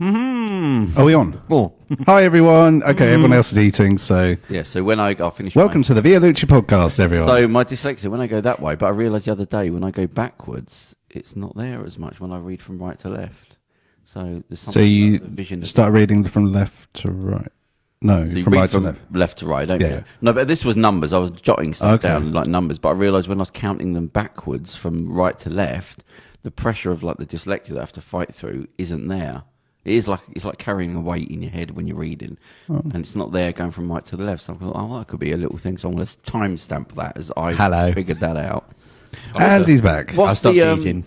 Are we on? Oh. Hi, everyone. Okay, everyone else is eating, so... Yeah, so when I'll finish... Welcome to the Vialucci Podcast, everyone. So my dyslexia, when I go that way, but I realised the other day, when I go backwards, it's not there as much when I read from right to left. So there's something you about the vision start reading from left to right? No, so from right to from left. left to right, don't Yeah. you? No, but this was numbers. I was jotting stuff Okay. down, like numbers, but I realised when I was counting them backwards from right to left, the pressure of like the dyslexia that I have to fight through isn't there. It's like carrying a weight in your head when you're reading, and it's not there going from right to the left. So I thought, oh, that could be a little thing. So I'm going to timestamp that as I figured that out. And he's back. What's I stopped eating.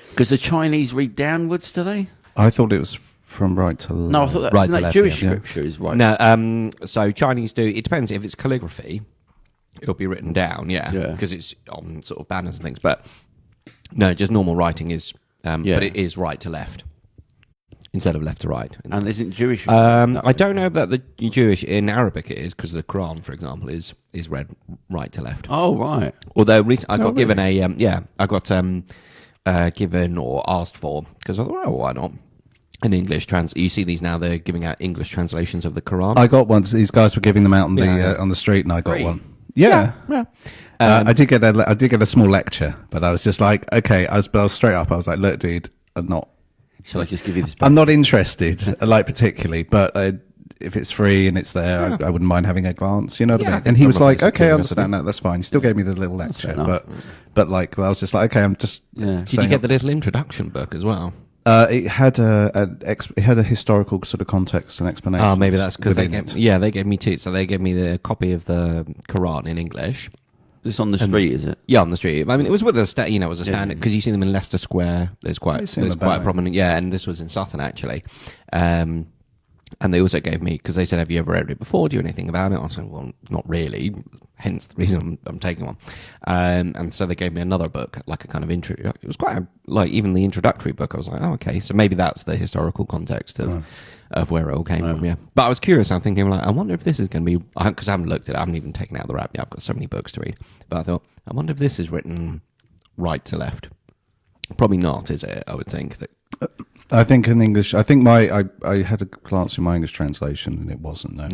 Because the Chinese read downwards, do they? I thought it was from right to left. No, I thought that, Right isn't to that left, Jewish yeah. scripture is right. No, so Chinese do. It depends if it's calligraphy. It'll be written down, Yeah. because it's on sort of banners and things. But no, just normal writing is. But it is right to left instead of left to right. And isn't Jewish? I don't know that the Jewish in Arabic it is, because the Quran, for example, is read right to left. Oh, right. Although I got given I got given or asked for, because I thought, oh, why not? An English You see these now; they're giving out English translations of the Quran. I got one. These guys were giving them out on the street, and I got Free? one. Yeah. I did get a small lecture, but I was just like, okay, I was straight up. I was like, look, dude, Shall I just give you this? I'm not interested, like particularly, but if it's free and it's there, I wouldn't mind having a glance. You know what I mean? And he was like, okay, I understand that. That's fine. He still gave me the little lecture, but like, I was just like, okay, I'm just. Yeah. Did you get the little introduction book as well? It had a historical sort of context and explanation. Oh, maybe that's because they it. gave me two. So they gave me the copy of the Quran in English. This on the street, is it? Yeah, on the street. I mean, it was with it was a standard, because you see them in Leicester Square. There's quite a prominent. Yeah, and this was in Sutton actually. And they also gave me, because they said, have you ever read it before? Do you know anything about it? I said, well, not really. Hence the reason I'm taking one. And so they gave me another book, like a kind of intro. It was quite even the introductory book. I was like, oh, okay. So maybe that's the historical context of where it all came from. Yeah. But I was curious. I'm thinking, like, I wonder if this is going to be, because I haven't looked at it. I haven't even taken out the wrap yet. I've got so many books to read. But I thought, I wonder if this is written right to left. Probably not, is it? I would think that. I think in English, I had a glance in my English translation and it wasn't. No.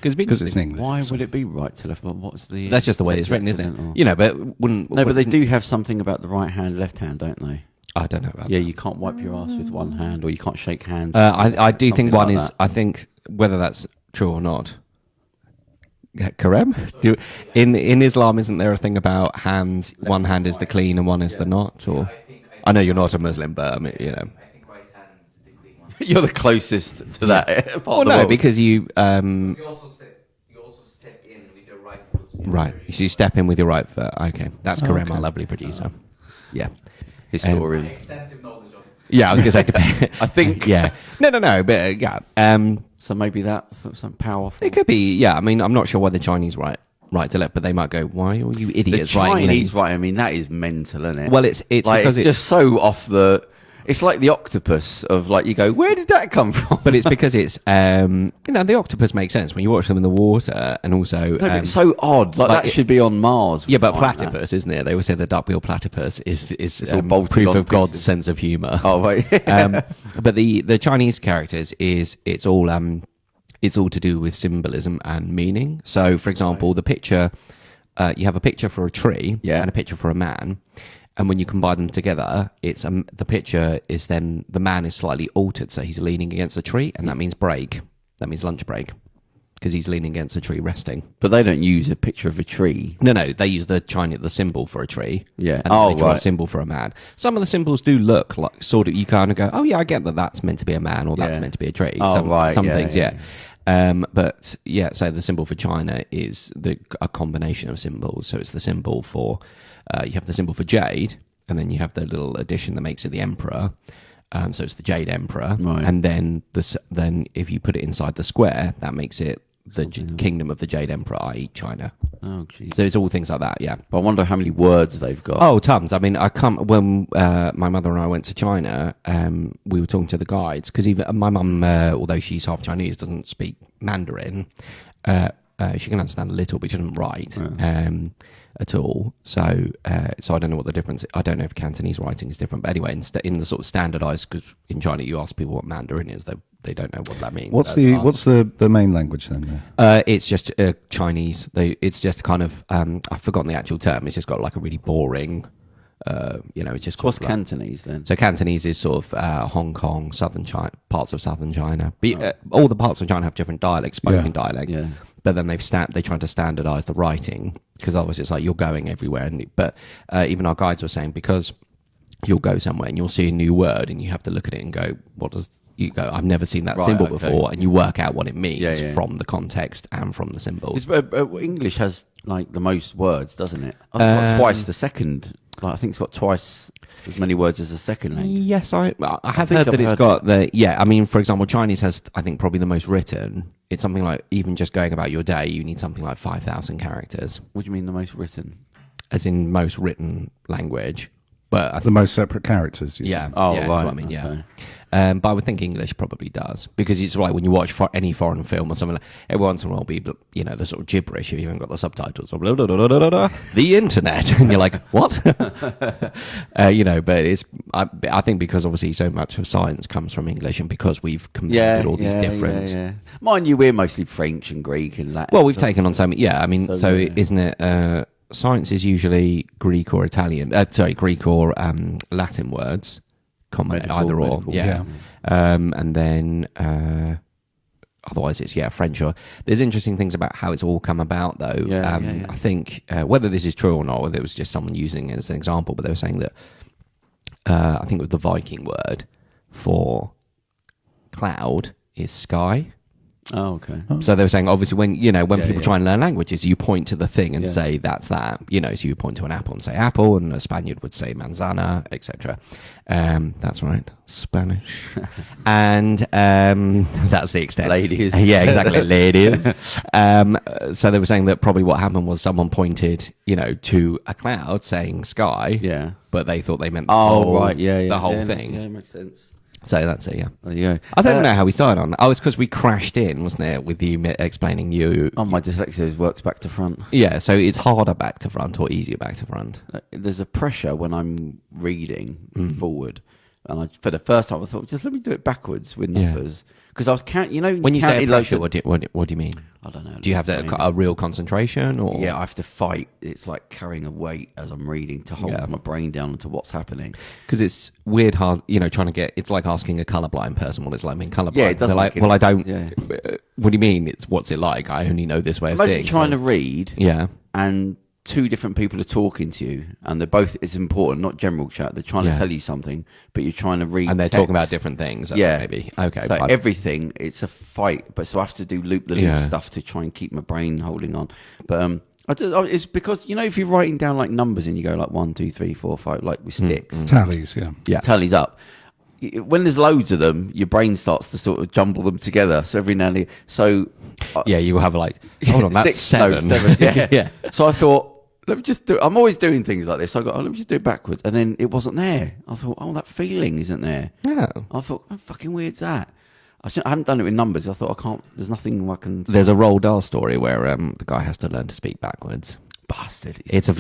Because it's in English. Why would it be right to left? What's the? That's just the way it's written, isn't it? Or? You know, but but they do have something about the right hand, left hand, don't they? I don't know about that. Yeah, you can't wipe your ass with one hand, or you can't shake hands. I do think one like is. that. I think whether that's true or not. Kerem, in Islam, isn't there a thing about hands? One hand is the clean and one is the not. Or I know you're not a Muslim, but I mean, you know. You're the closest to that. Well, no, because you. You also step in with your right foot. Right, so you step in with your right foot. Okay, that's Kerem, our lovely producer. Yeah, historian. Extensive knowledge of it. Yeah, I was going to say. I think. Yeah, no, but yeah. So maybe that's some powerful. It could be. Yeah, I mean, I'm not sure why the Chinese right to left, but they might go, "Why are you idiots?" The Chinese right. I mean, that is mental, isn't it? Well, it's like, because it's just so off the. It's like the octopus of like, you go, where did that come from? But it's because it's, the octopus makes sense when you watch them in the water, and also... No, but it's so odd. Like that should be on Mars. Yeah, but platypus, isn't it? They always say the duck-billed platypus is on proof of God's pieces. sense of humour. Oh, right. But the Chinese characters it's all to do with symbolism and meaning. So, for example, the picture, you have a picture for a tree and a picture for a man. And when you combine them together, it's the picture is then the man is slightly altered, so he's leaning against a tree, and that means break. That means lunch break, because he's leaning against a tree resting. But they don't use a picture of a tree. No, they use the symbol for a tree. Yeah. And they draw a symbol for a man. Some of the symbols do look like sort of, you kind of go, oh yeah, I get that that's meant to be a man, or that's meant to be a tree. Oh, Some right. things, yeah. But yeah, so the symbol for China is a combination of symbols. So it's the symbol for, you have the symbol for jade, and then you have the little addition that makes it the emperor. So it's the Jade Emperor. Right. And then if you put it inside the square, that makes it the kingdom of the Jade Emperor, i.e. China. Oh, geez. So it's all things like that, yeah. But I wonder how many words they've got. Oh, tons. I mean, when my mother and I went to China, we were talking to the guides, because even my mum, although she's half Chinese, doesn't speak Mandarin. She can understand a little, but she doesn't write. at all. So so I don't know what the difference. I don't know if Cantonese writing is different. But anyway, in the sort of standardized, because in China you ask people what Mandarin is, they don't know what that means. What's the main language then? It's just Chinese. It's just kind of I've forgotten the actual term. It's just got like a really boring. It's just what's Cantonese then? So Cantonese is sort of Hong Kong, southern China, parts of southern China. But, all the parts of China have different dialects, spoken dialect. Yeah. But then they tried to standardise the writing, because obviously it's like you're going everywhere. But even our guides were saying, because you'll go somewhere and you'll see a new word and you have to look at it and go, what does you go? I've never seen that symbol before, and you work out what it means from the context and from the symbols. English has like the most words, doesn't it? I've got twice the second. I think it's got twice as many words as a second language. Yes, I have heard that it's got the... Yeah, I mean, for example, Chinese has, I think, probably the most written. It's something like, even just going about your day, you need something like 5,000 characters. What do you mean the most written? As in most written language. But the most separate characters, you say. Right. That's what I mean, okay. But I would think English probably does, because it's like when you watch any foreign film or something, like, every once in a while will be, the sort of gibberish if you haven't got the subtitles of the internet, and you're like, what? But it's I think because obviously so much of science comes from English, and because we've combined all these different. Yeah. Mind you, we're mostly French and Greek and Latin. Well, we've taken on so many. Yeah, I mean, isn't it? Science is usually Greek or Italian. Greek or Latin words. Common, either or. Yeah. And then otherwise it's French. Or there's interesting things about how it's all come about, though. I think whether this is true or not, whether it was just someone using it as an example, but they were saying that I think it was the Viking word for cloud is sky. Oh, okay. So they were saying, obviously, when people try and learn languages, you point to the thing and say that's that. So you point to an apple and say apple, and a Spaniard would say manzana, etc. That's right, Spanish. And that's the extent. Ladies. Yeah, exactly, ladies. So they were saying that probably what happened was someone pointed, to a cloud saying sky. Yeah. But they thought they meant the whole thing. Yeah, makes sense. So that's it, yeah. There you go. I don't know how we started on that. Oh, it's because we crashed in, wasn't it, with you explaining you... Oh, my dyslexia works back to front. Yeah, so it's harder back to front or easier back to front. There's a pressure when I'm reading forward. And for the first time, I thought, just let me do it backwards with numbers. Because I was counting, when you say pressure, what do you mean? I don't know. Do you have a real concentration? Or? Yeah, I have to fight. It's like carrying a weight as I'm reading to hold my brain down to what's happening. Because it's weird, hard, trying to get... It's like asking a colourblind person what it's like being colourblind. Yeah, it doesn't like, well, I don't... Yeah. What do you mean? What's it like? I only know this way of things. Trying to read. Yeah. And two different people are talking to you, and they're both, it's important, not general chat. They're trying to tell you something, but you're trying to read. And they're text. talking about different things. Maybe. Okay. So everything, it's a fight, but so I have to do loop the loop stuff to try and keep my brain holding on. But it's because, if you're writing down like numbers and you go like 1, 2, 3, 4, 5, like with sticks. Tallies, yeah. Tallies up. When there's loads of them, your brain starts to sort of jumble them together. So every now and then, you have like, hold on, that's 7. No, 7. Yeah. So I thought, let me just do it. I'm always doing things like this. So I got, let me just do it backwards. And then it wasn't there. I thought, that feeling isn't there. Yeah. I thought, how fucking weird's that? I haven't done it with numbers. I thought, there's nothing I can... There's a Roald Dahl story where the guy has to learn to speak backwards. Bastard. It's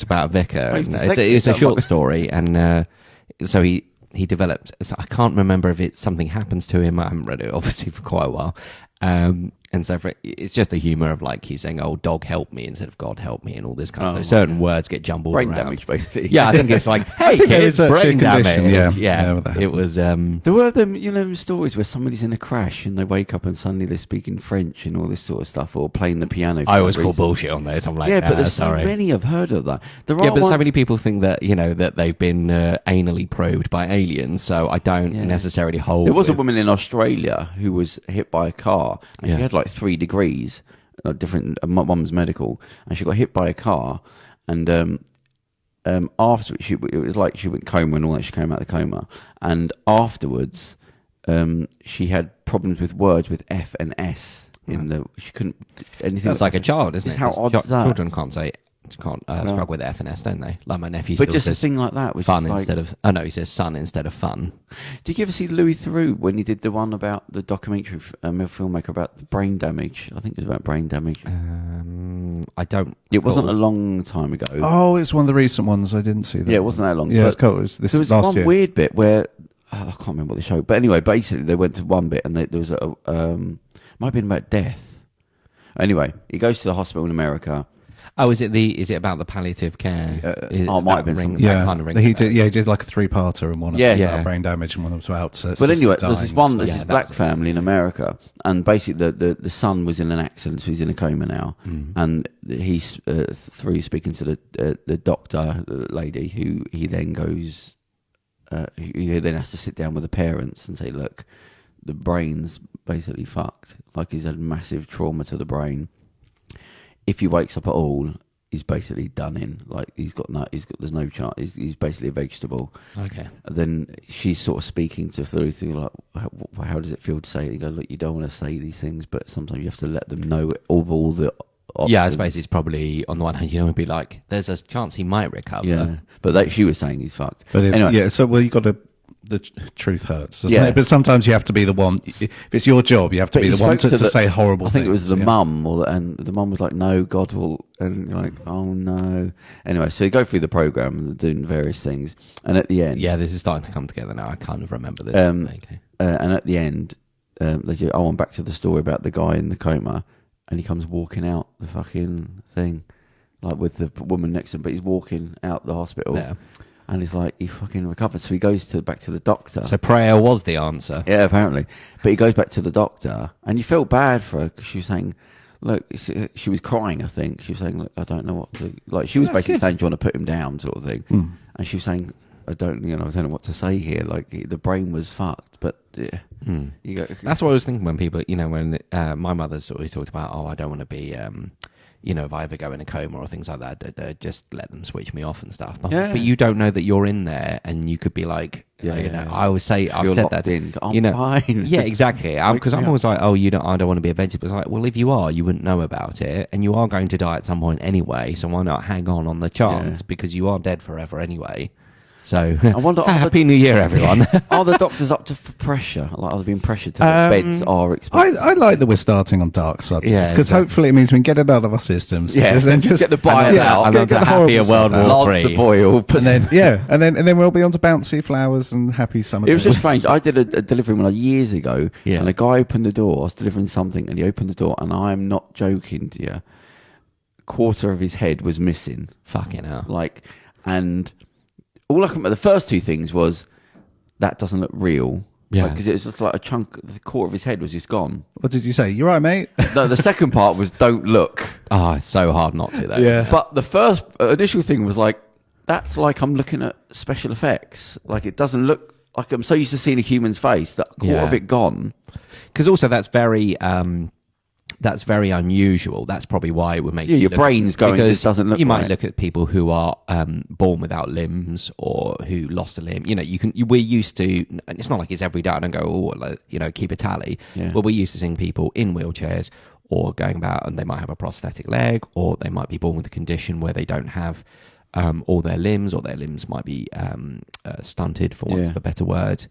about a vicar. It's a short story. And so he developed... I can't remember if something happens to him. I haven't read it, obviously, for quite a while. And so it's just the humour of like he's saying, "Oh, dog help me" instead of "God help me," and all this kind of stuff. Certain words get jumbled brain around. Damage, basically. Yeah, I think it's like, "Hey, kids, brain damage." Yeah. It was. There were them, stories where somebody's in a crash and they wake up and suddenly they're speaking French and all this sort of stuff, or playing the piano. I always call bullshit on those. I'm like, but there's so many I've heard of that. So many people think that that they've been anally probed by aliens. So I don't necessarily hold. There was a woman in Australia who was hit by a car, and she had like 3 degrees. Different. Mum's medical, and she got hit by a car, and afterwards it was like she went coma and all that. She came out of the coma, and afterwards she had problems with words with F and S. She couldn't anything. That's like a child, isn't it? How odd is that? Children can't say can't struggle with F and S, don't they? Like my nephew. But just a thing like that, which fun is instead of. Oh no, he says son instead of fun. Did you ever see Louis Theroux when he did the one about the documentary filmmaker about the brain damage? I think it was about brain damage. I don't. It wasn't a long time ago. Oh, it's one of the recent ones. I didn't see that. Yeah, it wasn't that long. Yeah, it's cool. This there was last one year. weird bit where I can't remember what the show. But anyway, basically they went to one bit and there was a might have been about death. Anyway, he goes to the hospital in America. Oh, is it about the palliative care? It might have been something. Yeah, kind of he did like a 3-parter, and one of them was about brain damage, and one was about. But anyway, there's this one, there's this black family in America, and basically the son was in an accident, so he's in a coma now, and he's through speaking to the doctor lady, who he then goes, who then has to sit down with the parents and say, look, the brain's basically fucked, like he's had massive trauma to the brain. If he wakes up at all, he's basically done in. Like there's no chance. He's basically a vegetable. Okay. And then she's sort of speaking to through like, how does it feel to say it? You go, look, you don't want to say these things, but sometimes you have to let them know of all the options. Yeah, I suppose it's probably on the one hand, you don't want to be like, there's a chance he might recover. Yeah, but she was saying he's fucked. But anyway, yeah. So you got to. The truth hurts, doesn't it? But sometimes you have to be the one. If it's your job, you have to be the one to say horrible things. I think it was the mum, and the mum was like, "No, God will," and you're like, "Oh no." Anyway, so you go through the program and doing various things, and at the end, this is starting to come together now. I kind of remember this. And at the end, I went back to the story about the guy in the coma, and he comes walking out the fucking thing, like with the woman next to him, but he's walking out the hospital. Yeah. And he's like, he fucking recovered. So he goes back to the doctor. So prayer was the answer. Yeah, apparently. But he goes back to the doctor, and you felt bad for her because she was saying, look, she was crying, I think. She was saying, look, I don't know what to... Like, she was basically saying, do you want to put him down, sort of thing. And she was saying, I don't know what to say here. Like, the brain was fucked. But, yeah. You go, that's what I was thinking when people, when my mother's always talked about, I don't want to be... if I ever go in a coma or things like that, just let them switch me off and stuff. But you don't know that you're in there, and you could be like, I always say, I've said that. Fine. Yeah, exactly. Because I'm always like, I don't want to be a vegetable. It's like, well, if you are, you wouldn't know about it, and you are going to die at some point anyway. So why not hang on the chance? Because you are dead forever anyway. So, I wonder, Happy New Year, everyone. Are the doctors up to pressure? Like, are they being pressured to the beds are expensive? I like that we're starting on dark subjects, because hopefully it means we can get it out of our systems. Yeah, then just get the bile out. And get the happier World War III. The boil. And then we'll be on to bouncy flowers and happy summer. It was just strange. I did a delivery one years ago, yeah. And a guy opened the door. I was delivering something, and he opened the door, and I'm not joking to you, a quarter of his head was missing. Fucking hell. And all I can remember, the first two things was, that doesn't look real. Yeah. Because it was just like a chunk, the quarter of his head was just gone. What did you say? You're right, mate. No, the second part was, don't look. Oh, it's so hard not to, though. Yeah. But the first initial thing was like, that's like I'm looking at special effects. Like, it doesn't look like, I'm so used to seeing a human's face, that quarter of it gone. Because also that's very unusual. That's probably why it would make your brain's going, this doesn't look You might right. look at people who are born without limbs or who lost a limb. We're used to, and it's not like it's every day. I don't go, keep a tally. Yeah. But we're used to seeing people in wheelchairs or going about, and they might have a prosthetic leg, or they might be born with a condition where they don't have all their limbs, or their limbs might be stunted, for want of a better word.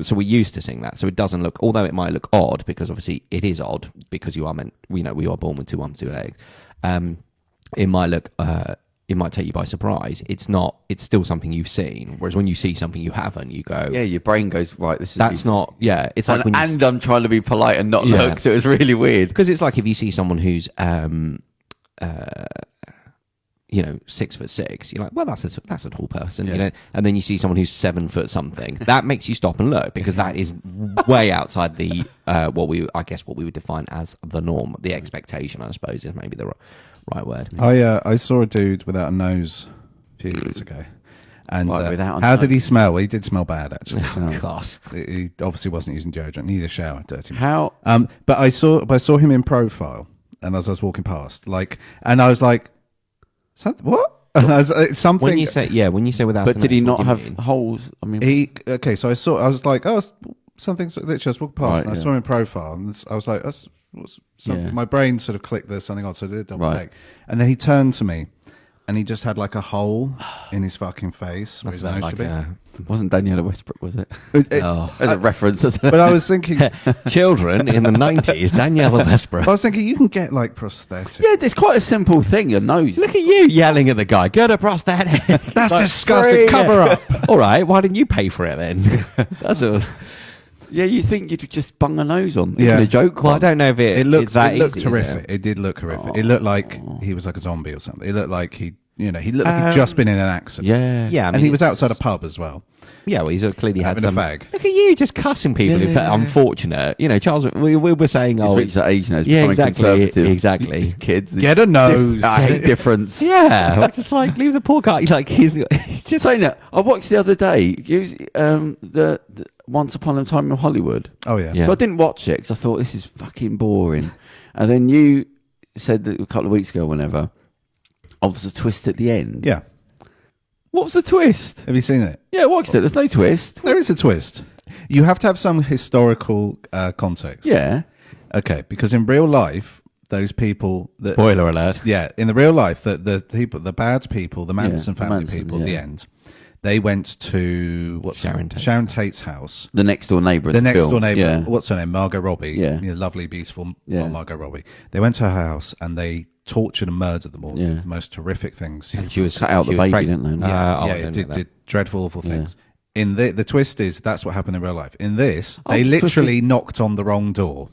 So we're used to seeing that. So it doesn't look, although it might look odd, because obviously it is odd, because you are meant, we are born with two arms, two legs. It might look, it might take you by surprise. It's not, it's still something you've seen. Whereas when you see something you haven't, you go, yeah, your brain goes, right, this is, that's not, yeah. It's like, and I'm trying to be polite and not look. So it's really weird. Because it's like if you see someone who's, 6'6", you're like, well, that's a tall person, and then you see someone who's 7 foot something, that makes you stop and look, because that is way outside the what we would define as the norm, the expectation, I suppose, is maybe the right word. I saw a dude without a nose a few years ago. And how did he smell? He did smell bad, actually. Oh, God. He obviously wasn't using deodorant. Neither shower, dirty. How? But I saw him in profile, and as I was walking past, and I was like, what? And I was, something. When you say without. But did he not have holes? I mean, so I was like, oh, something that just walked past. Right, and I saw him in profile, and I was like, that's My brain sort of clicked there's something odd, so I did a double take. And then he turned to me, and he just had like a hole in his fucking face where his nose should be. Wasn't Daniela Westbrook, was it? As a reference. But I was thinking... Children in the 90s, Daniela Westbrook. I was thinking, you can get like prosthetic. Yeah, it's quite a simple thing, your nose. Look at you yelling at the guy, get a prosthetic. That's disgusting, cover up. All right, why didn't you pay for it then? That's all. Yeah, you think you'd just bung a nose on. Yeah. A joke. Well, I don't know if it looked horrific. It did look horrific. It looked like he was like a zombie or something. It looked like he looked like he'd just been in an accident. Yeah. And he was outside a pub as well. Yeah, well, he's clearly had some... a fag. Look at you, just cussing people. Unfortunate. Charles, we were saying... He's reached that age now. He's becoming conservative. Exactly. His kids. Get a nose. I hate difference. Yeah. Just like, leave the poor guy. Like, he's just... Saying that, I watched the other day, the Once Upon a Time in Hollywood. Oh, yeah. So I didn't watch it because I thought, this is fucking boring. And then you said that a couple of weeks ago, whenever, there's a twist at the end. Yeah. What was the twist? Have you seen it? Yeah, I watched it. There's no twist. There is a twist. You have to have some historical context. Yeah. Okay, because in real life, those people... Spoiler alert. Yeah, in the real life, the bad people, the Manson family people at the end, they went to Sharon Tate's house. The next door neighbour. The next door neighbour. Yeah. What's her name? Margot Robbie. Yeah. Lovely, beautiful Margot Robbie. They went to her house and they tortured and murdered them all. The most horrific things. And she was cut out the baby, didn't they? Did dreadful, awful things. In the twist is that's what happened in real life. In this, they literally knocked on the wrong door,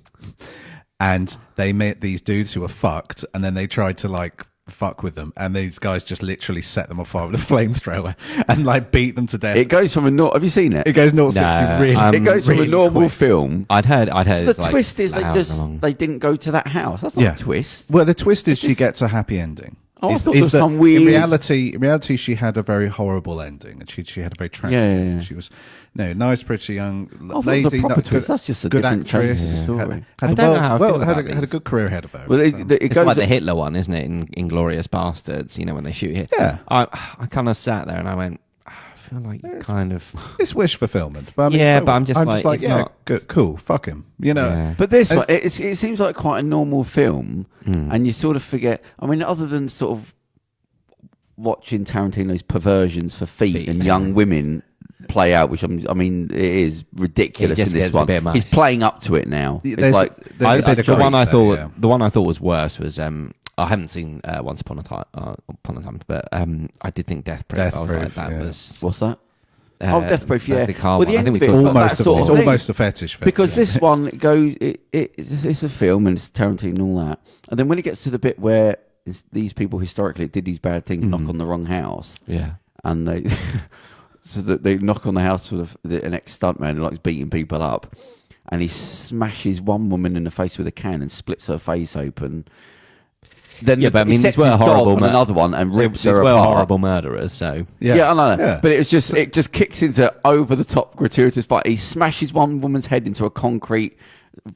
and they met these dudes who were fucked, and then they tried to like fuck with them, and these guys just literally set them on fire with a flamethrower and like beat them to death. It goes from a have you seen it? It goes 0-60 really. It goes from a normal quick film. I'd heard. So the twist is they didn't go to that house. That's not a twist. Well, the twist is she gets a happy ending. I thought there was some weird... In reality, she had a very horrible ending, and she had a very tragic ending. She was nice, pretty young lady. It was a proper twist. That's just a good different actress. change to the story. Had a good career ahead of her. Well, it's like the Hitler one, isn't it? In Inglourious Bastards, when they shoot Hitler. Yeah. I kind of sat there and I went, I feel like kind of... It's wish fulfillment. But I'm just like, good, cool, fuck him. But this one, it seems like quite a normal film, and you sort of forget... I mean, other than sort of watching Tarantino's perversions for feet and young women play out, which it is ridiculous in this one. He's playing up to it now. The one I thought was worse was... I haven't seen Once Upon a Time, but I did think Death Proof. I was like, that was... What's that? Death Proof, yeah. Well, the end it's almost a fetish film. Because this one goes... It's a film, and it's Tarantino and all that. And then when it gets to the bit where these people historically did these bad things, knock on the wrong house. Yeah. And they... so that they knock on the house with an ex-stuntman who likes beating people up. And he smashes one woman in the face with a can and splits her face open. Then but I mean, these were horrible. Another one and rips her apart. These were horrible murderers. So I know. Yeah. But it just kicks into over the top gratuitous fight. He smashes one woman's head into a concrete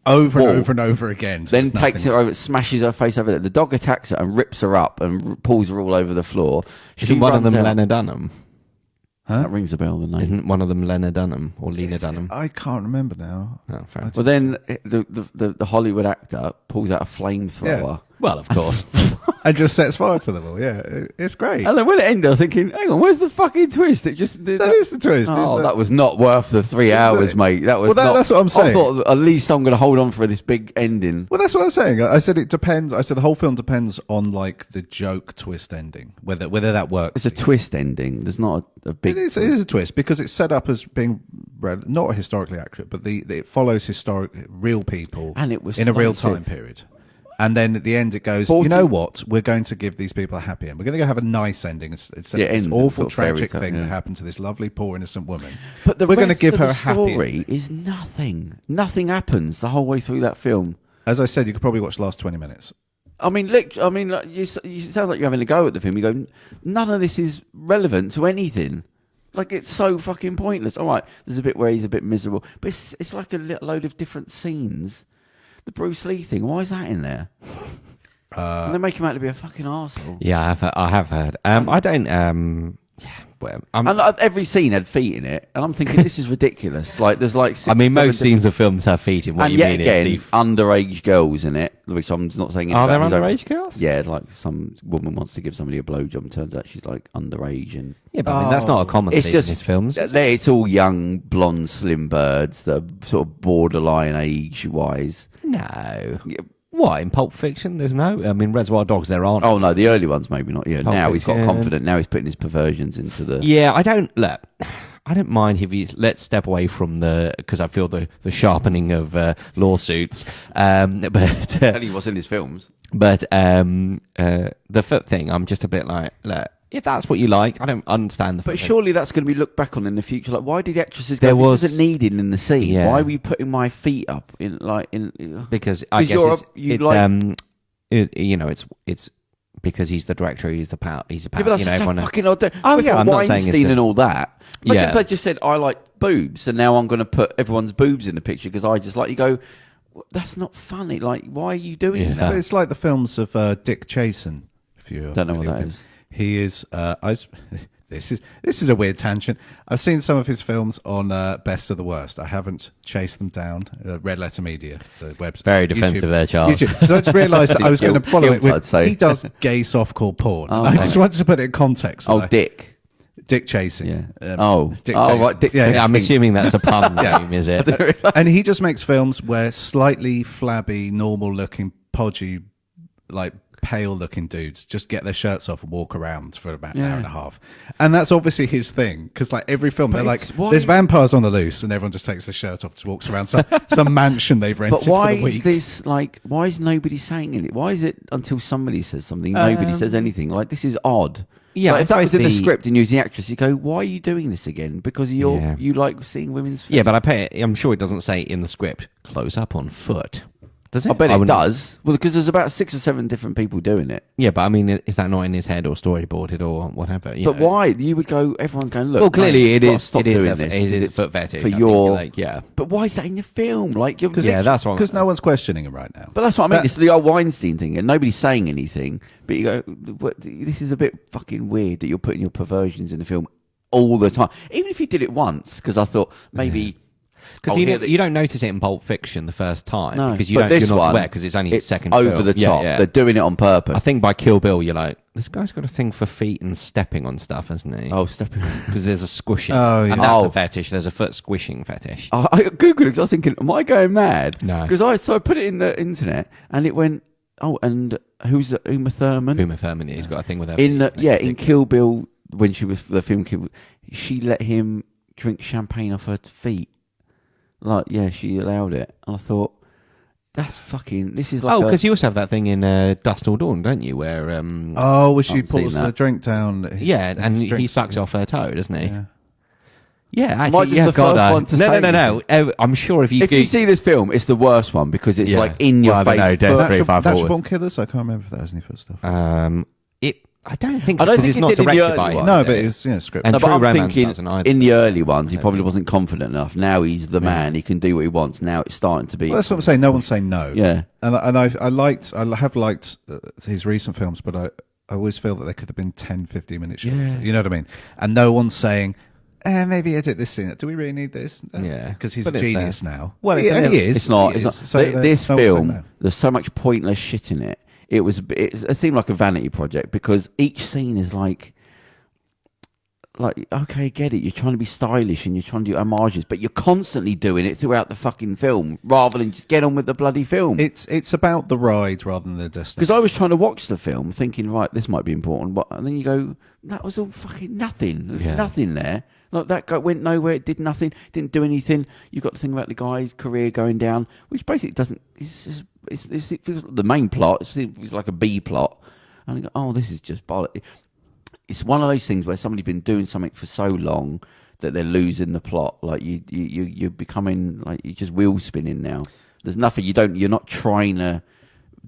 over wall, and over and over again. So then takes her over, smashes her face over there. The dog attacks her and rips her up and pulls her all over the floor. Isn't one of them Lena Dunham? Huh? That rings a bell. The name. Isn't one of them Lena Dunham or Lena Dunham? I can't remember now. Oh, fair. Well, then the Hollywood actor pulls out a flamethrower. Yeah. Well, of course. And just sets fire to them all. Yeah, it's great. And then when it ended, I was thinking, hang on, where's the fucking twist? It just that is the twist. That was not worth the 3 hours, mate. That was that's what I'm saying. I thought at least I'm going to hold on for this big ending. Well, that's what I was saying. I said it depends. I said the whole film depends on like the joke twist ending, whether that works. It's a twist ending. There's not a big. It is a twist because it's set up as being not historically accurate, but it follows real people, and it was in a real time period. And then at the end, it goes, you know what? We're going to give these people a happy end. We're going to have a nice ending instead of this awful, tragic thing that happened to this lovely, poor, innocent woman. But we're going to give her a happy ending. The story is nothing. Nothing happens the whole way through that film. As I said, you could probably watch the last 20 minutes. I mean, look, you sound like you're having a go at the film. You go, none of this is relevant to anything. Like, it's so fucking pointless. All right, there's a bit where he's a bit miserable. But it's like a load of different scenes. The Bruce Lee thing, why is that in there? And they make him out to be a fucking arsehole. Yeah, I have heard. I don't. well, and every scene had feet in it, and I'm thinking this is ridiculous. Like there's like most scenes of films have feet in. What and you yet mean? Again, underage girls in it, which I'm not saying. Are there underage girls? Yeah, it's like some woman wants to give somebody a blowjob. Turns out she's like underage, and yeah, but I mean, that's not a common thing in his films. It's all young, blonde, slim birds that are sort of borderline age-wise. No. What, in Pulp Fiction? There's no... I mean, Reservoir Dogs, there aren't. Oh, no, the early ones maybe not. Yeah, Pulp now he's got Fiction. confidence. Now he's putting his perversions into the... Yeah, I don't mind if he's... Let's step away from the... Because I feel the sharpening of lawsuits. But And he was in his films. But the foot thing, I'm just a bit like... Look, if that's what you like, I don't understand the foot But thing. surely that's going to be looked back on in the future. Like, why did actresses go, this isn't needed in the scene? Yeah. Why were you putting my feet up in, like, in... Because I guess it's because he's the director, he's the power, Yeah, but that's everyone. fucking odd. Oh yeah, I'm not saying Weinstein and all that. Imagine Yeah. if they just said, I like boobs, and now I'm going to put everyone's boobs in the picture because I just like... You go, that's not funny. Like, why are you doing that? But it's like the films of Dick Chasen. If you Don't know what that is. He is. This is a weird tangent. I've seen some of his films on Best of the Worst. I haven't chased them down. Red Letter Media, the website. Very defensive there, Charles. YouTube. So I just realised that I was going to follow it I'd with. say. He does gay softcore porn. Oh, I okay. just wanted to put it in context. Dick. Dick Chasing. Yeah. Dick oh, Chasing. right. Dick Yeah, I'm Chasing. assuming that's a pun name, is it? And he just makes films where slightly flabby, normal-looking, podgy, like pale-looking dudes just get their shirts off and walk around for about an hour and a half. And that's obviously his thing, because like every film, they're like, there's vampires on the loose, and everyone just takes their shirt off, just walks around some mansion they've rented But why for the week. is this like? Why is nobody saying it? Why is it until somebody says something, nobody says anything? Like, this is odd. Yeah, like, if that was in the suppose script and you was the actress, you go, "Why are you doing this again?" Because you like seeing women's feet. Yeah, but I'm sure it doesn't say in the script, close up on foot. Does it? I bet it does. Well, because there's about 6 or 7 different people doing it. Yeah, but I mean, is that not in his head or storyboarded or whatever? But why? You would go, everyone's going, look. Well, clearly it is. Stop doing this. It is foot fetish. For your... But why is that in your film? Like, that's what. Because no one's questioning him right now. But that's what I mean. It's the old Weinstein thing, and nobody's saying anything. But you go, this is a bit fucking weird that you're putting your perversions in the film all the time. Even if you did it once, because I thought maybe... Because you don't notice it in Pulp Fiction the first time. No, because you're not aware, because it's only second over film. the top. They're doing it on purpose. I think by Kill Bill, you're like, this guy's got a thing for feet and stepping on stuff, hasn't he? Oh, stepping. Because there's a squishing. Oh, yeah. And that's a fetish. There's a foot squishing fetish. I Googled it because I was thinking, am I going mad? No. Because I put it in the internet and it went, oh, and who's Uma Thurman? Uma Thurman, he's got a thing with her in Kill Bill, when she was the film Kill Bill, she let him drink champagne off her feet. Like, yeah, she allowed it. And I thought, that's fucking... This is like because you also have that thing in Dust Till Dawn, don't you? Where... where she pulls the drink down. And he sucks off her toe, doesn't he? Yeah. Actually, the first one to say No. I'm sure if you see this film, it's the worst one because it's like in your face. I don't know, Natural Born Killers? I can't remember if that has any foot stuff. I don't think so, I don't because think it's it not did in the directed early by him. one. No, but it's scripted. And No, True but I'm Romance thinking doesn't either. in the early ones, he probably wasn't confident enough. Now he's the man; he can do what he wants. Now it's starting to be. Well, that's what I'm saying. No one's saying no. Yeah, and I have liked his recent films, but I always feel that they could have been 10, 15 minutes shorter. Yeah. You know what I mean? And no one's saying, maybe edit this scene. Do we really need this? Yeah. Because he's But a it's genius now. Well, he is. it's not. He It's not. is. So This no one's saying film, no. there's so much pointless shit in it. It seemed like a vanity project because each scene is like, okay, get it. You're trying to be stylish and you're trying to do homages, but you're constantly doing it throughout the fucking film rather than just get on with the bloody film. It's about the ride rather than the destination. Because I was trying to watch the film thinking, right, this might be important, but and then you go, that was all fucking nothing. There was nothing there. Like, that guy went nowhere, it did nothing, didn't do anything. You've got to think about the guy's career going down, which basically doesn't... it feels like the main plot. It's like a B plot. And I go, oh, this is just bollocks. It's one of those things where somebody's been doing something for so long that they're losing the plot. Like, you're becoming... Like, you're just wheel spinning now. There's nothing... You're not trying to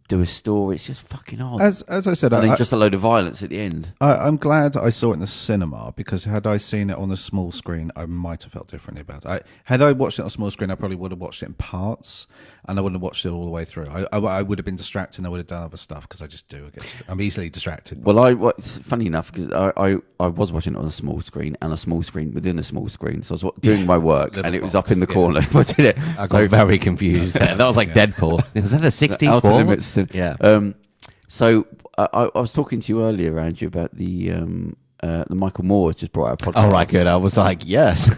do a story. It's just fucking odd. As I said, and then just a load of violence at the end. I'm glad I saw it in the cinema, because had I seen it on a small screen, I might have felt differently about it. Had I watched it on a small screen, I probably would have watched it in parts, and I wouldn't have watched it all the way through. I would have been distracted, and I would have done other stuff, because I just do. I'm easily distracted. Well, it's funny enough, because I was watching it on a small screen and a small screen within a small screen. So I was doing my work, and it was up in the corner. Watching it. I got very confused. That was like Deadpool. Was that a 16th Outer Limits? Yeah. So I was talking to you earlier, Andrew, about the Michael Moore just brought out a podcast. Oh, right, good. I was like, yes.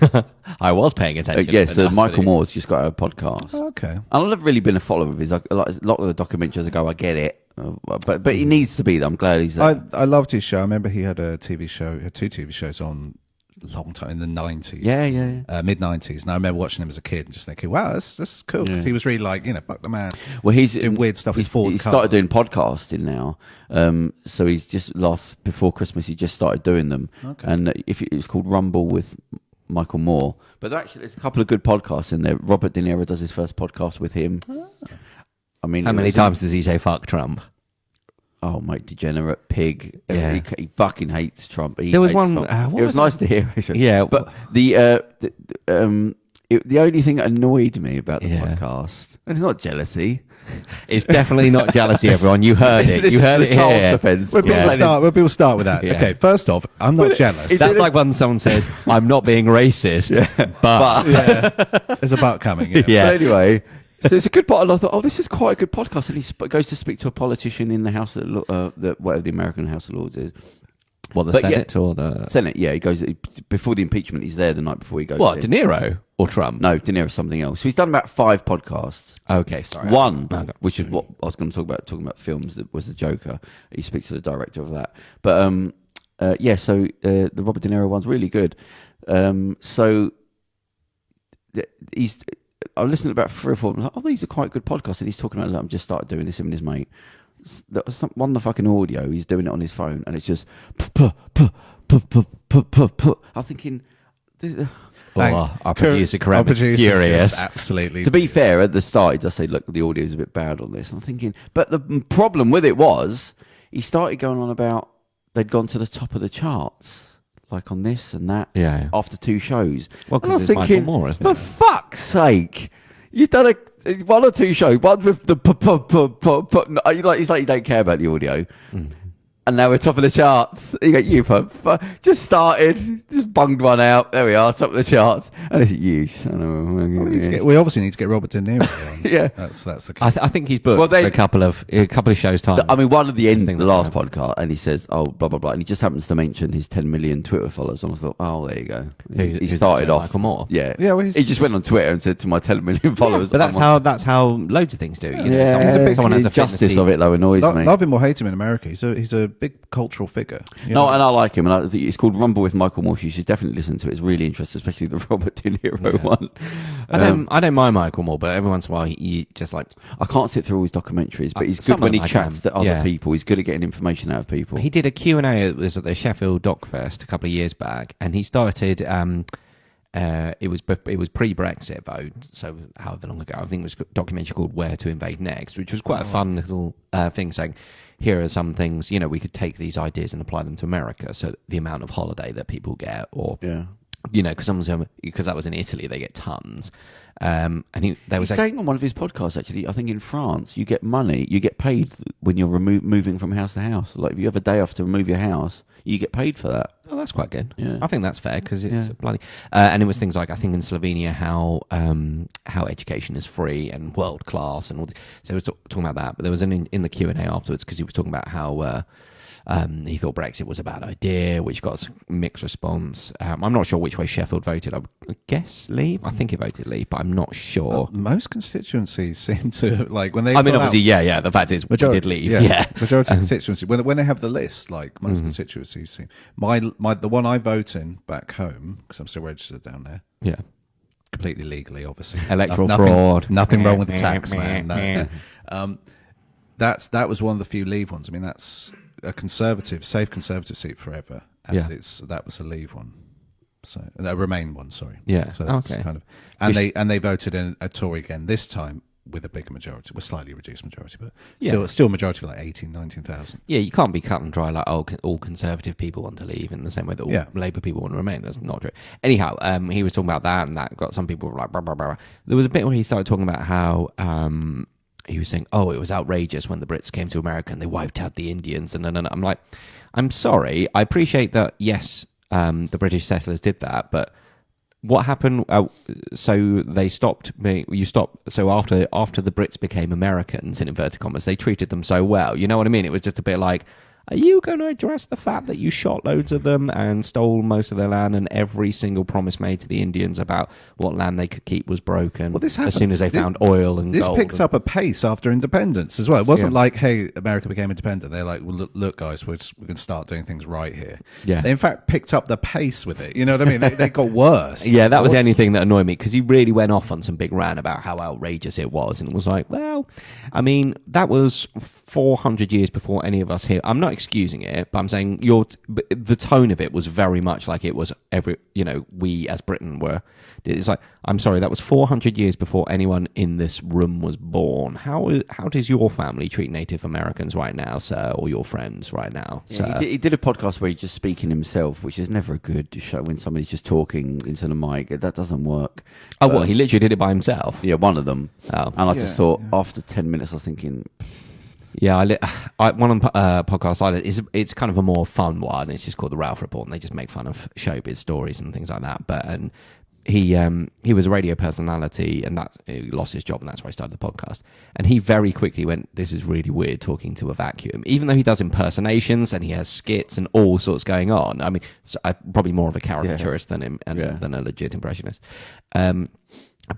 I was paying attention. Yes, so Michael Moore's just got out a podcast. Okay. And I've never really been a follower of his. A lot of the documentaries I go, I get it. But he needs to be there. I'm glad he's there. I loved his show. I remember he had a TV show, had 2 TV shows on long time in the 90s. Yeah. Mid-90s. And I remember watching him as a kid and just thinking, wow, that's cool. Yeah. He was really like, fuck the man. Well, he's doing weird stuff with Ford He cars. started doing podcasting now. So he's just before Christmas, he just started doing them. Okay. And it's called Rumble with Michael Moore. But there's a couple of good podcasts in there. Robert De Niro does his first podcast with him. I mean, how many times does he say fuck Trump? Oh, mate, degenerate pig. Yeah. He fucking hates Trump. There was one. It was nice to hear. Yeah, but the only thing that annoyed me about the podcast, and it's not jealousy. It's definitely not jealousy, everyone. You heard it. You heard it here. Defense. When people start with that. Yeah. Okay, first off, I'm not jealous. That's like when someone says, I'm not being racist, but. Yeah. There's a but coming. Yeah. Yeah. But anyway, so it's a good podcast. And I thought, this is quite a good podcast. And he goes to speak to a politician in the House of whatever the American House of Lords is. What, the Senate or the... Senate, yeah. He goes, before the impeachment, he's there the night before he goes. What, De Niro or Trump? No, De Niro's something else. So he's done about 5 podcasts. Okay, sorry. One, which is what I was going to talk about, talking about films, that was The Joker. He speaks to the director of that. But, so the Robert De Niro one's really good. I listened to about 3 or 4 of them. I was like, these are quite good podcasts. And he's talking about, I've just started doing this, him and his mate. One of the fucking audio, he's doing it on his phone, and it's just I'm thinking, our producer Kerem is furious. Absolutely. To be fair, at the start he does say, look, the audio is a bit bad on this. I'm thinking, but the problem with it was he started going on about they'd gone to the top of the charts, like on this and that, after 2 shows. Well, and I was Michael thinking, Moore, isn't for it? fuck's sake, you've done 1 or 2 shows, one with the he's like, you don't care about the audio. And now we're top of the charts. You just started, just bunged one out. There we are, top of the charts. And it's huge. We obviously need to get Robert De Niro on. Yeah, that's the. I think he's booked for a couple of shows time. I mean, one at the end, the last podcast, and he says, "Oh, blah blah blah," and he just happens to mention his 10 million Twitter followers, and I thought, "Oh, there you go." He started off Michael Moore. Yeah. Well, he just went on Twitter and said to my 10 million followers. But that's how loads of things do. You know, Yeah, someone has a justice of it though annoys me. Love him or hate him in America. He's a big cultural figure. No, and I like him, and I think it's called Rumble with Michael Moore. You should definitely listen to it. It's really interesting, especially the Robert De Niro one. I don't mind Michael Moore, but every once in a while he just like, I can't sit through all his documentaries, but he's good when he chats to other people. He's good at getting information out of people. He did a Q&A. It was at the Sheffield Doc Fest a couple of years back, and he started. It was pre-Brexit vote, so however long ago. I think it was a documentary called "Where to Invade Next," which was quite a fun little thing, saying, here are some things, we could take these ideas and apply them to America. So the amount of holiday that people get, or because that was in Italy, they get tons. And he's saying on one of his podcasts, actually, I think in France, you get money, you get paid when you're moving from house to house. Like if you have a day off to remove your house, you get paid for that. Oh, that's quite good. Yeah. I think that's fair because it's bloody. And it was things like, I think in Slovenia, how education is free and world class, and all. So he was talking about that. But there was in the Q&A afterwards, because he was talking about how he thought Brexit was a bad idea, which got a mixed response. I'm not sure which way Sheffield voted. I would guess Leave. I think he voted Leave, but I'm not sure. Most constituencies seem to when they. I mean, obviously, yeah. The fact is, majority did Leave. Yeah. Majority of constituencies when they have the list, most constituencies seem. The one I vote in back home, because I'm still registered down there. Yeah. Completely legally, obviously. Electoral fraud. Nothing wrong with the tax man. No. That was one of the few Leave ones. I mean, that's a safe conservative seat forever, and that was a Leave one, so a Remain one. Sorry, yeah. So that's kind of, and they voted in a Tory again this time with a bigger majority, with slightly reduced majority, but Yeah. still a majority of like 18, 19,000. Yeah, you can't be cut and dry like, oh, all Conservative people want to leave in the same way that all Labour people want to remain. That's not true. Anyhow, he was talking about that, and that got some people like, blah, blah, blah. There was a bit where he started talking about how he was saying, oh, it was outrageous when the Brits came to America and they wiped out the Indians. And I'm like, I'm sorry. I appreciate that, yes, the British settlers did that, but what happened? So they stopped. So after the Brits became Americans, in inverted commas, they treated them so well. You know what I mean? It was just a bit like, are you going to address the fact that you shot loads of them and stole most of their land, and every single promise made to the Indians about what land they could keep was broken? Well, this happened as soon as they found oil and this gold. This picked up a pace after independence as well. It wasn't like, hey, America became independent. They're like, well, look guys, we're going to start doing things right here. Yeah. They, in fact, picked up the pace with it. You know what I mean? They got worse. Yeah, that was the only thing that annoyed me, because he really went off on some big rant about how outrageous it was, and it was like, well, I mean, that was 400 years before any of us here. I'm not excusing it, but I'm saying the tone of it was very much like it was we as Britain were. It's like, I'm sorry, that was 400 years before anyone in this room was born. How does your family treat Native Americans right now, sir, or your friends right now, sir? Yeah, he did a podcast where he's just speaking himself, which is never a good show when somebody's just talking into the mic. That doesn't work. Oh, what? He literally did it by himself? Yeah, one of them. Oh. And I just thought, after 10 minutes, I was thinking... Yeah, one on podcast it's kind of a more fun one. It's just called the Ralph Report, and they just make fun of showbiz stories and things like that. But he was a radio personality, and he lost his job, and that's why he started the podcast. And he very quickly went, "This is really weird talking to a vacuum." Even though he does impersonations and he has skits and all sorts going on. I mean, probably more of a caricaturist than him, than a legit impressionist.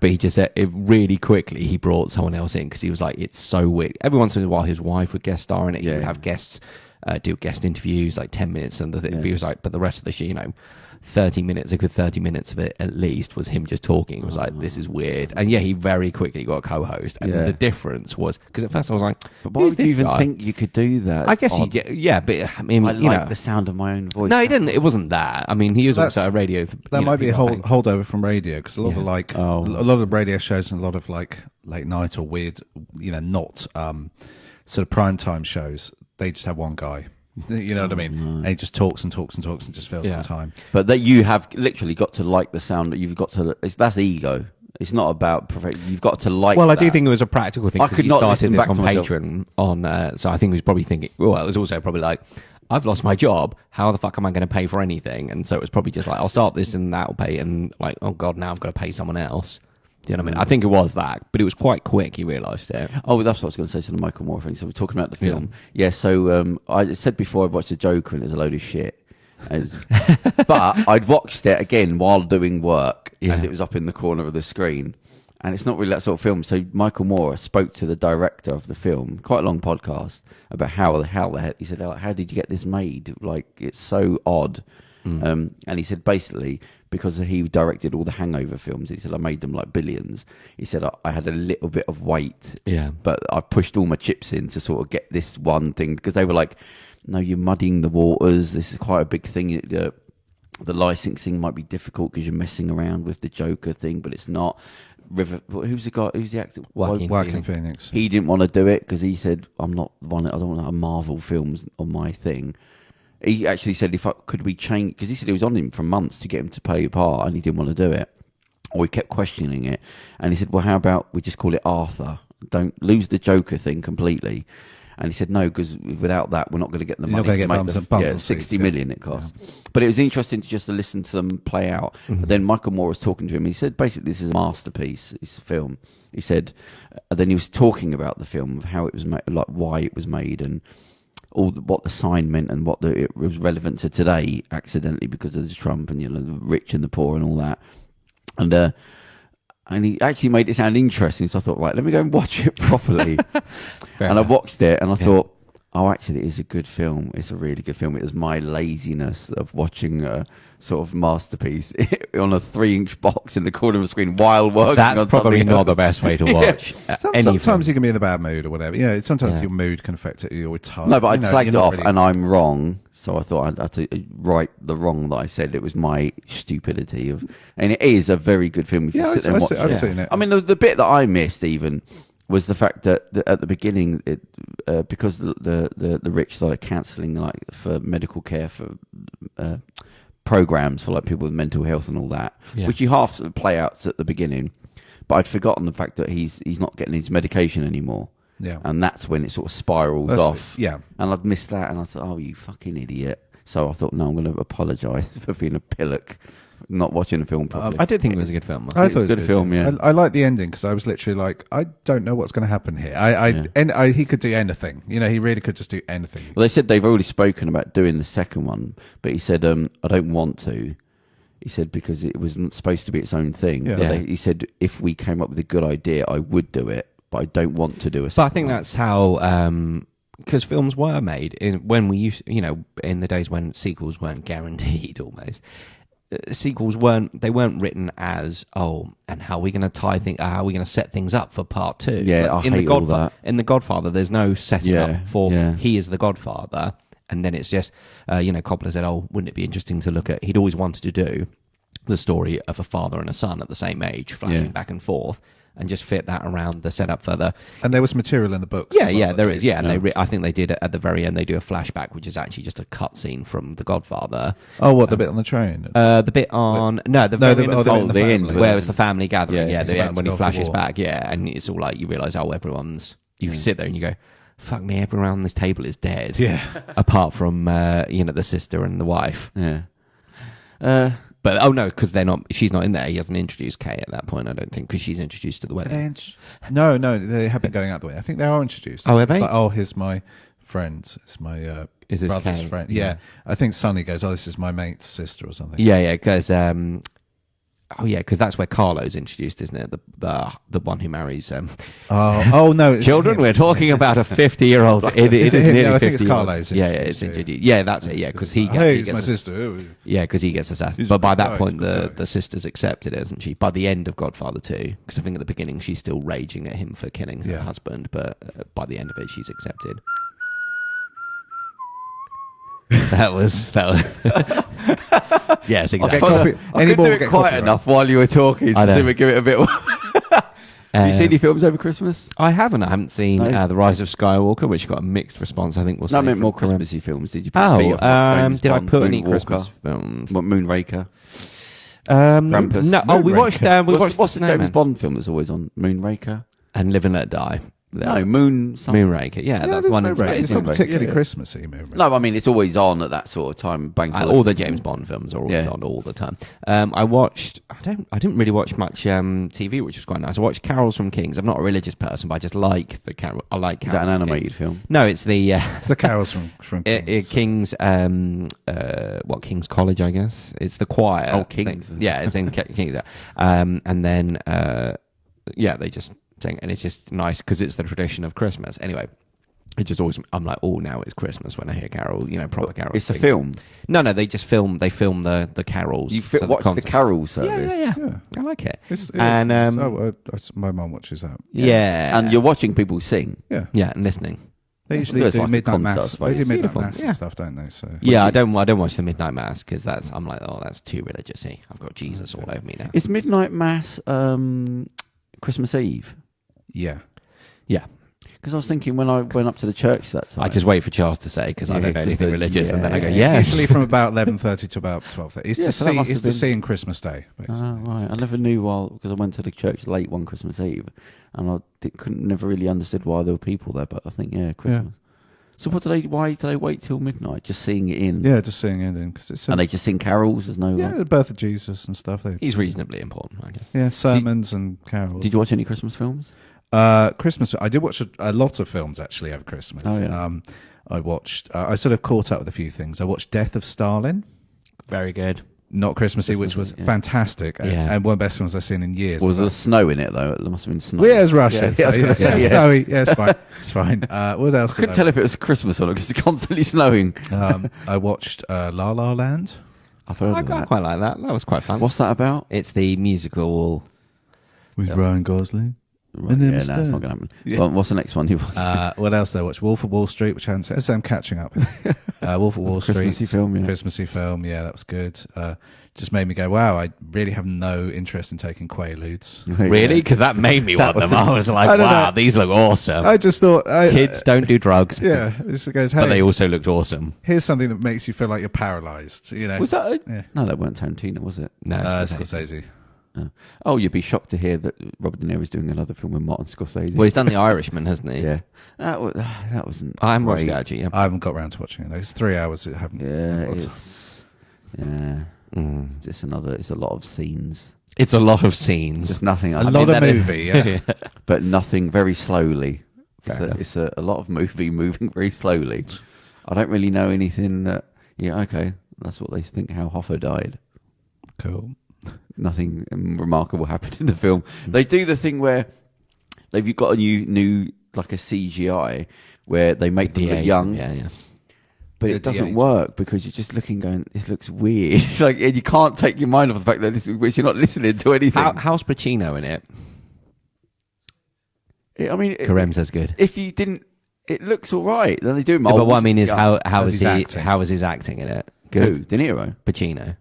But he just said, really quickly, he brought someone else in, because he was like, it's so weird. Every once in a while, his wife would guest star in it. He would have guests do guest interviews, like 10 minutes. And he was like, but the rest of the show, 30 minutes, a good 30 minutes of it at least was him just talking. It was like, this is weird. And he very quickly got a co-host. And the difference was, because at first I was like, but why would you even think you could do that? I guess he did. Yeah, but I mean, I like the sound of my own voice. No, he didn't. It wasn't that. I mean, he was also a radio. That might be a holdover from radio, because a lot of a lot of radio shows and a lot of like late night or weird, not sort of prime time shows, they just have one guy. You know what I mean? And he just talks and talks and talks and just fills the time. But that you have literally got to like the sound. You've got to. That's ego. It's not about perfect. You've got to like. Well, I that. do think it was a practical thing. I could not started listen this back on to myself. Patreon so I think he was probably thinking. Well, it was also probably like, I've lost my job. How the fuck am I going to pay for anything? And so it was probably just like, I'll start this and that'll pay. And like, oh god, now I've got to pay someone else. Do you know what I mean? I think it was that, but it was quite quick. He realised it. Oh, that's what I was going to say to the Michael Moore thing. So we're talking about the film. Yeah. So I said before I watched The Joker, and it was a load of shit. But I'd watched it again while doing work, and it was up in the corner of the screen. And it's not really that sort of film. So Michael Moore spoke to the director of the film, quite a long podcast, about how the heck, he said, how did you get this made? Like, it's so odd. And he said, basically, because he directed all the Hangover films, he said, I made them like billions. He said, I had a little bit of weight, but I pushed all my chips in to sort of get this one thing, because they were like, no, you're muddying the waters. This is quite a big thing. The licensing might be difficult because you're messing around with the Joker thing, but it's not. Who's the actor? Joaquin Phoenix. He didn't want to do it because he said, I don't want Marvel films on my thing. He actually said, could we change, because he said it was on him for months to get him to play a part, and he didn't want to do it, or he kept questioning it. And he said, well, how about we just call it Arthur? Don't lose the Joker thing completely. And he said, no, because without that, we're not going to get the money to make the 60 million it costs. Yeah. But it was interesting to listen to them play out. But then Michael Moore was talking to him. He said, basically, this is a masterpiece. It's a film. He said, then he was talking about the film, of how it was made, like why it was made, and what the sign meant, and it was relevant to today, accidentally, because of Trump and the rich and the poor and all that. And he actually made it sound interesting, so I thought, right, let me go and watch it properly. I watched it, and I thought, oh, actually, it is a good film. It's a really good film. It was my laziness of watching a sort of masterpiece on a 3-inch box in the corner of the screen while working. That's probably not the best way to watch. Sometimes you can be in a bad mood or whatever. Sometimes your mood can affect it. You're tired. No, but I'd slagged it off, really, and I'm wrong. So I thought I'd have to right the wrong that I said. It was my stupidity and it is a very good film. If you sit there and watch it. I've seen it. I mean, the bit that I missed even was the fact that at the beginning, because the rich started cancelling like for medical care for programs for like people with mental health and all that, which you half sort of play out at the beginning. But I'd forgotten the fact that he's not getting his medication anymore. Yeah. And that's when it sort of spirals off. Yeah. And I'd missed that, and I thought, oh, you fucking idiot. So I thought, no, I'm going to apologise for being a pillock, not watching the film properly. I did think it was a good film. I thought it was a good film, yeah. I like the ending because I was literally like, I don't know what's going to happen here. He could do anything. You know, he really could just do anything. Well, they said they've already spoken about doing the second one, but he said, I don't want to. He said, because it wasn't supposed to be its own thing. Yeah. He said, if we came up with a good idea, I would do it, but I don't want to do a second But I think that's how, because films were made when we used, in the days when sequels weren't guaranteed almost. Sequels weren't written as, and how are we going to how are we going to set things up for part 2? Yeah, I hate all that. In The Godfather, there's no setting up for he is the Godfather. And then it's just, Coppola said, wouldn't it be interesting to look at... He'd always wanted to do the story of a father and a son at the same age, flashing back and forth, and just fit that around the setup for the... And there was material in the books. Yeah, there is. Yeah, and I think they did it at the very end. They do a flashback, which is actually just a cutscene from The Godfather. Oh, what, the bit on the train? The bit on... the end, where it was the family gathering. Yeah, the end when he flashes back, and it's all like, you realise, everyone's... You sit there and you go... Fuck me, everyone on this table is dead. Yeah. Apart from, the sister and the wife. Yeah. But, no, because she's not in there. He hasn't introduced Kay at that point, I don't think, because she's introduced to the wedding. No, they have been going out the way. I think they are introduced. Oh, are they? Like, here's my friend. It's my brother's Kay? friend. Yeah. I think Sonny goes, this is my mate's sister or something. Yeah, because... because that's where Carlo's introduced, isn't it? The one who marries. No, Children. We're talking about a 50-year-old. It is nearly 50. I think it's Carlo's. Yeah, that's it. Yeah, because he gets my sister. Yeah, because he gets assassinated. But by that point, the sister's accepted, isn't she? By the end of Godfather 2, because I think at the beginning she's still raging at him for killing her husband, but by the end of it, she's accepted. That was yes, exactly. I couldn't do it quite enough while you were talking to give it a bit. Have you seen any films over Christmas? I haven't. I haven't seen The Rise of Skywalker, which got a mixed response. I think we'll. No, I meant more Christmassy films. Did you? Did I put any Christmas films? What, Moonraker? Krampus? No. We watched. What's the James Bond film that's always on? Moonraker and Live and Let Die. No, Moonraker. Yeah, that's one. It's not particularly Christmassy. Moonraker. No, I mean it's always on at that sort of time. All the James Bond films are always on all the time. I watched. I didn't really watch much TV, which was quite nice. I watched Carols from Kings. I'm not a religious person, but I just like the Carol. I like. Is that an animated film? No, it's the. It's the Carols from Kings. Kings. King's College, I guess. It's the choir. Oh, Kings. Yeah, it's in Kings. And then they just. And it's just nice because it's the tradition of Christmas. Anyway, it just always, I'm like, now it's Christmas when I hear Carol, proper carols. It's a film? No, they just film the carols. You watch the carol service? Yeah. I like it. My mum watches that. Yeah. And you're watching people sing? Yeah, and listening. They usually do midnight mass. They do midnight mass and stuff, don't they? So I don't watch the midnight mass because I'm like, that's too religious-y. I've got Jesus all over me now. Is midnight mass Christmas Eve? Yeah. Because I was thinking when I went up to the church that time. I just wait for Charles to say because I don't know anything religious, and then I go, yes. It's usually from about 11:30 to about 12:30. It's to see in Christmas Day, basically. Oh, right. I never knew because I went to the church late one Christmas Eve, and I never really understood why there were people there. But I think Christmas. Yeah. So why do they wait till midnight? Just seeing it in? Yeah, just seeing it in. And they just sing carols? There's no... the birth of Jesus and stuff. He's reasonably important, I guess. Yeah, sermons and carols. Did you watch any Christmas films? Christmas. I did watch a lot of films, actually, over Christmas. Oh, yeah. I watched... I sort of caught up with a few things. I watched Death of Stalin. Very good. Not Christmassy, which was fantastic. And one of the best films I've seen in years. Was there snow in it, though? There must have been snow. Well, yeah, it was Russia. I was going to say, snowy. Yeah, it's fine. It's fine. What else? I couldn't tell if it was Christmas or not because it's constantly snowing. I watched La La Land. I've heard of that. I quite like that. That was quite fun. What's that about? It's the musical... With Ryan Gosling. Right, yeah, no, it's not going to happen. Yeah. Well, what's the next one you watched? What else did I watch? Wolf of Wall Street, which I haven't seen. So I'm catching up. Wolf of Wall Street. Christmassy film, yeah. Christmassy film, yeah, that was good. Just made me go, wow, I really have no interest in taking Quaaludes. Really? Because that made me want them. I was like, I don't wow, know. These look awesome. I just thought... Kids don't do drugs. Yeah. This goes, hey, But they also looked awesome. here's something that makes you feel like you're paralysed, you know. Was that? Yeah. No, that weren't Tarantino, was it? No, Scorsese. Oh, you'd be shocked to hear that Robert De Niro's doing another film with Martin Scorsese. Well, he's done The Irishman, hasn't he? Yeah, that wasn't. I haven't watched great. it, actually. Yeah. I haven't got around to watching it. It's 3 hours. Yeah, it's just another. It's a lot of scenes. It's a lot of scenes. Just nothing. A lot of movie, yeah. But nothing very slowly. Fair It's a lot of movie moving very slowly. I don't really know anything that. Yeah, okay, that's what they think. How Hoffa died. Cool. Nothing remarkable happened in the film. They do the thing where they've got a new like a CGI where they make them look young. Yeah. But it doesn't work because you're just looking, going, this looks weird. Like, and you can't take your mind off the fact that you're not listening to anything. How's Pacino in it? I mean, Kerem says good. If you didn't, it looks all right. Then they do. But what I mean is, how How's is his acting in it? Good. Who? De Niro. Pacino.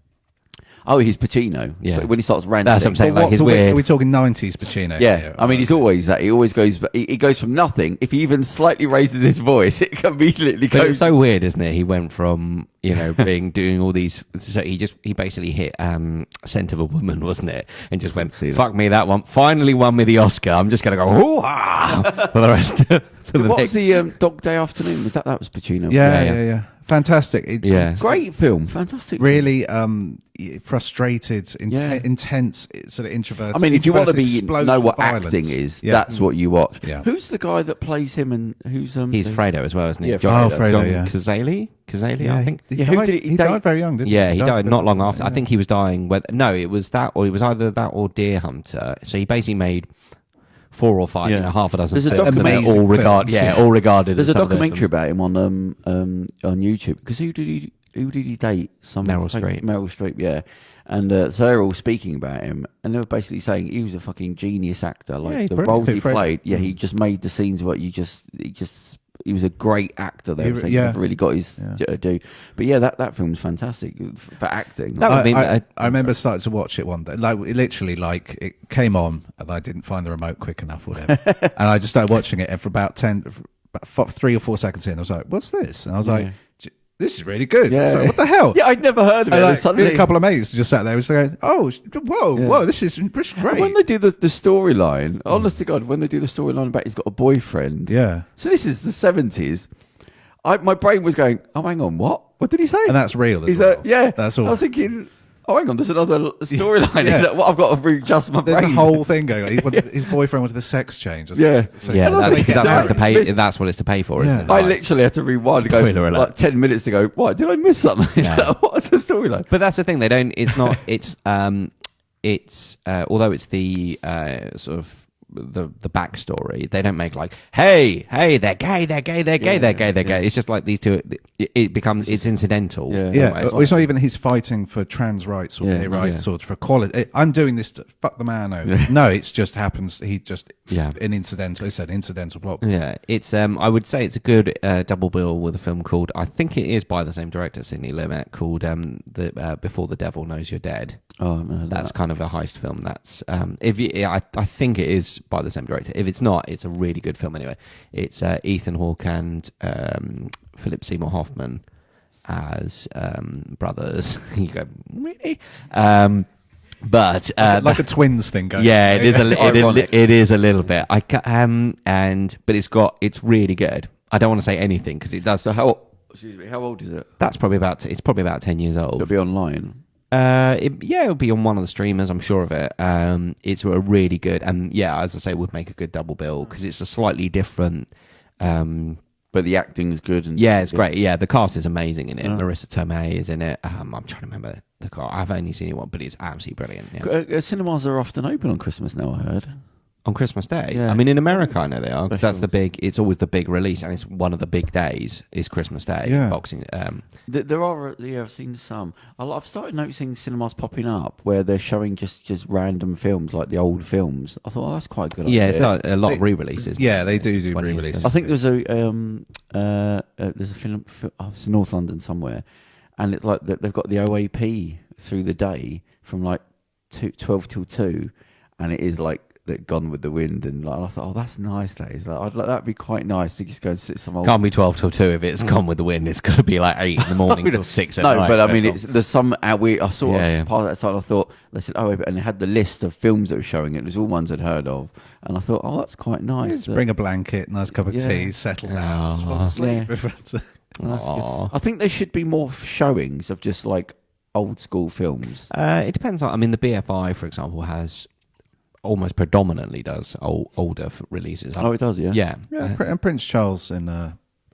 Oh, he's Pacino. Yeah. So when he starts ranting. That's what I'm saying. Like, his weird. Are we talking 90s Pacino? Yeah, here? I mean, he's always that. He always goes. He goes from nothing. If he even slightly raises his voice, it immediately But goes. it's so weird, isn't it? He went from doing all these. So he basically hit Scent of a Woman, wasn't it? And just went, fuck me, that one finally won me the Oscar. I'm just gonna go hoo-ha for the rest. What was the Dog Day Afternoon? Was that was Pacino? Yeah. Fantastic. Great film. Fantastic. Really frustrated, intense, sort of introverted. I mean, if you want to know what violence. acting is, that's what you watch. Yeah. Who's the guy that plays him and who's He's Fredo as well, isn't he? Yeah, John Fredo, Cazale, I think. He died very young, didn't he? Yeah, he died not long after. I think he was dying. It was that, or it was either that or Deer Hunter. So he basically made 4 or 5, half a dozen. There's a films, amazing all regarded. There's as a some of those documentary films. about him on YouTube. Because who did he date? Meryl Streep. Meryl Streep, yeah. And so they're all speaking about him, and they were basically saying he was a fucking genius actor. Like the roles he played, he just made the scenes what he was a great actor. They were saying he never really got his due. But yeah, that film's fantastic for acting. I remember starting to watch it one day. Like literally, like it came on, and I didn't find the remote quick enough, or whatever. And I just started watching it, and for about 3 or 4 seconds in, I was like, "What's this?" And I was like, this is really good. Yeah. Like, what the hell? Yeah, I'd never heard of it. Like, Suddenly, a couple of mates just sat there and was going, oh, whoa, this is great. And when they do the storyline, honest to God, when they do the storyline about he's got a boyfriend. Yeah. So this is the 70s. My brain was going, oh, hang on, what? What did he say? And that's real as Is well. That's all. I was thinking, oh, hang on, there's another storyline in that. I've got to readjust my brain. There's a whole thing going on. His boyfriend wanted the sex change. That's what it's to pay for, isn't it? I literally had to rewind and go like 10 minutes to go, what, did I miss something? Yeah. What's the storyline? But that's the thing, although it's the sort of the backstory, they don't make like, hey, they're gay. It's just like these two. It's incidental. It's not even he's fighting for trans rights or gay rights or for equality. I'm doing this to fuck the man over. No, it just happens. He just an incidental. It's an incidental plot. Yeah, it's I would say it's a good double bill with a film called, I think it is by the same director, Sidney Lumet, called Before the Devil Knows You're Dead. Oh no, that's kind of a heist film. That's I think it is by the same director. If it's not, it's a really good film anyway. It's Ethan Hawke and Philip Seymour Hoffman as brothers. You go, really? But like a twins thing going. Yeah, it is. It is a little bit. But it's really good. I don't want to say anything because it does. So how old is it? It's probably about 10 years old. It'll be online. It'll be on one of the streamers. I'm sure of it. It's a really good, and as I say, would make a good double bill because it's a slightly different. But the acting is good, and it's great. Yeah, the cast is amazing in it. Marissa Tomei is in it. I'm trying to remember the cast. I've only seen it once, but it's absolutely brilliant. Yeah. Cinemas are often open on Christmas now, I heard. On Christmas Day? Yeah. I mean, in America, I know they are, because that's it's always the big release, and it's one of the big days is Christmas Day, Boxing. There are, I've seen some. I've started noticing cinemas popping up where they're showing just random films, like the old films. I thought, that's quite a good idea. Yeah, it's a lot of re-releases. Yeah, they do re-releases. I think there's a film, it's in North London somewhere, and it's like they've got the OAP through the day from like 12 till 2, and it is like Gone with the Wind, and I thought, that's nice. That'd be quite nice to just go and sit some old. Can't be 12 till 2 if it's Gone with the Wind. It's got to be like 8 in the morning till 6 at night. No, but I mean, there's some. I saw part of that site. I thought they said, and it had the list of films that were showing it. It was all ones I'd heard of, and I thought, that's quite nice. Just bring a blanket, nice cup of tea, settle down, fall asleep. I think there should be more showings of just like old school films. It depends on. I mean, the BFI, for example, has. Almost predominantly does older releases. It does, yeah. And Prince Charles in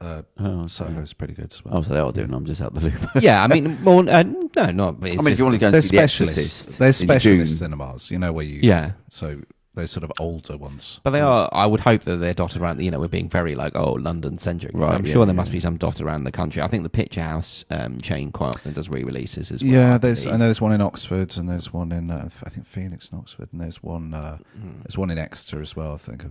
Soho is pretty good as well. Oh, so they are doing. I'm just out the loop. Yeah, I mean, no, not. I mean, if you want to go and see The Exorcist, there's specialist cinemas, where you. Yeah. So those sort of older ones. But they are. I would hope that they're dotted around. We're being very like London centric. Right. I'm sure there must be some dot around the country. I think the Picture House chain quite often does re-releases as well. Yeah, I know there's one in Oxford, and there's one in I think Phoenix and Oxford, and there's one in Exeter as well. I think.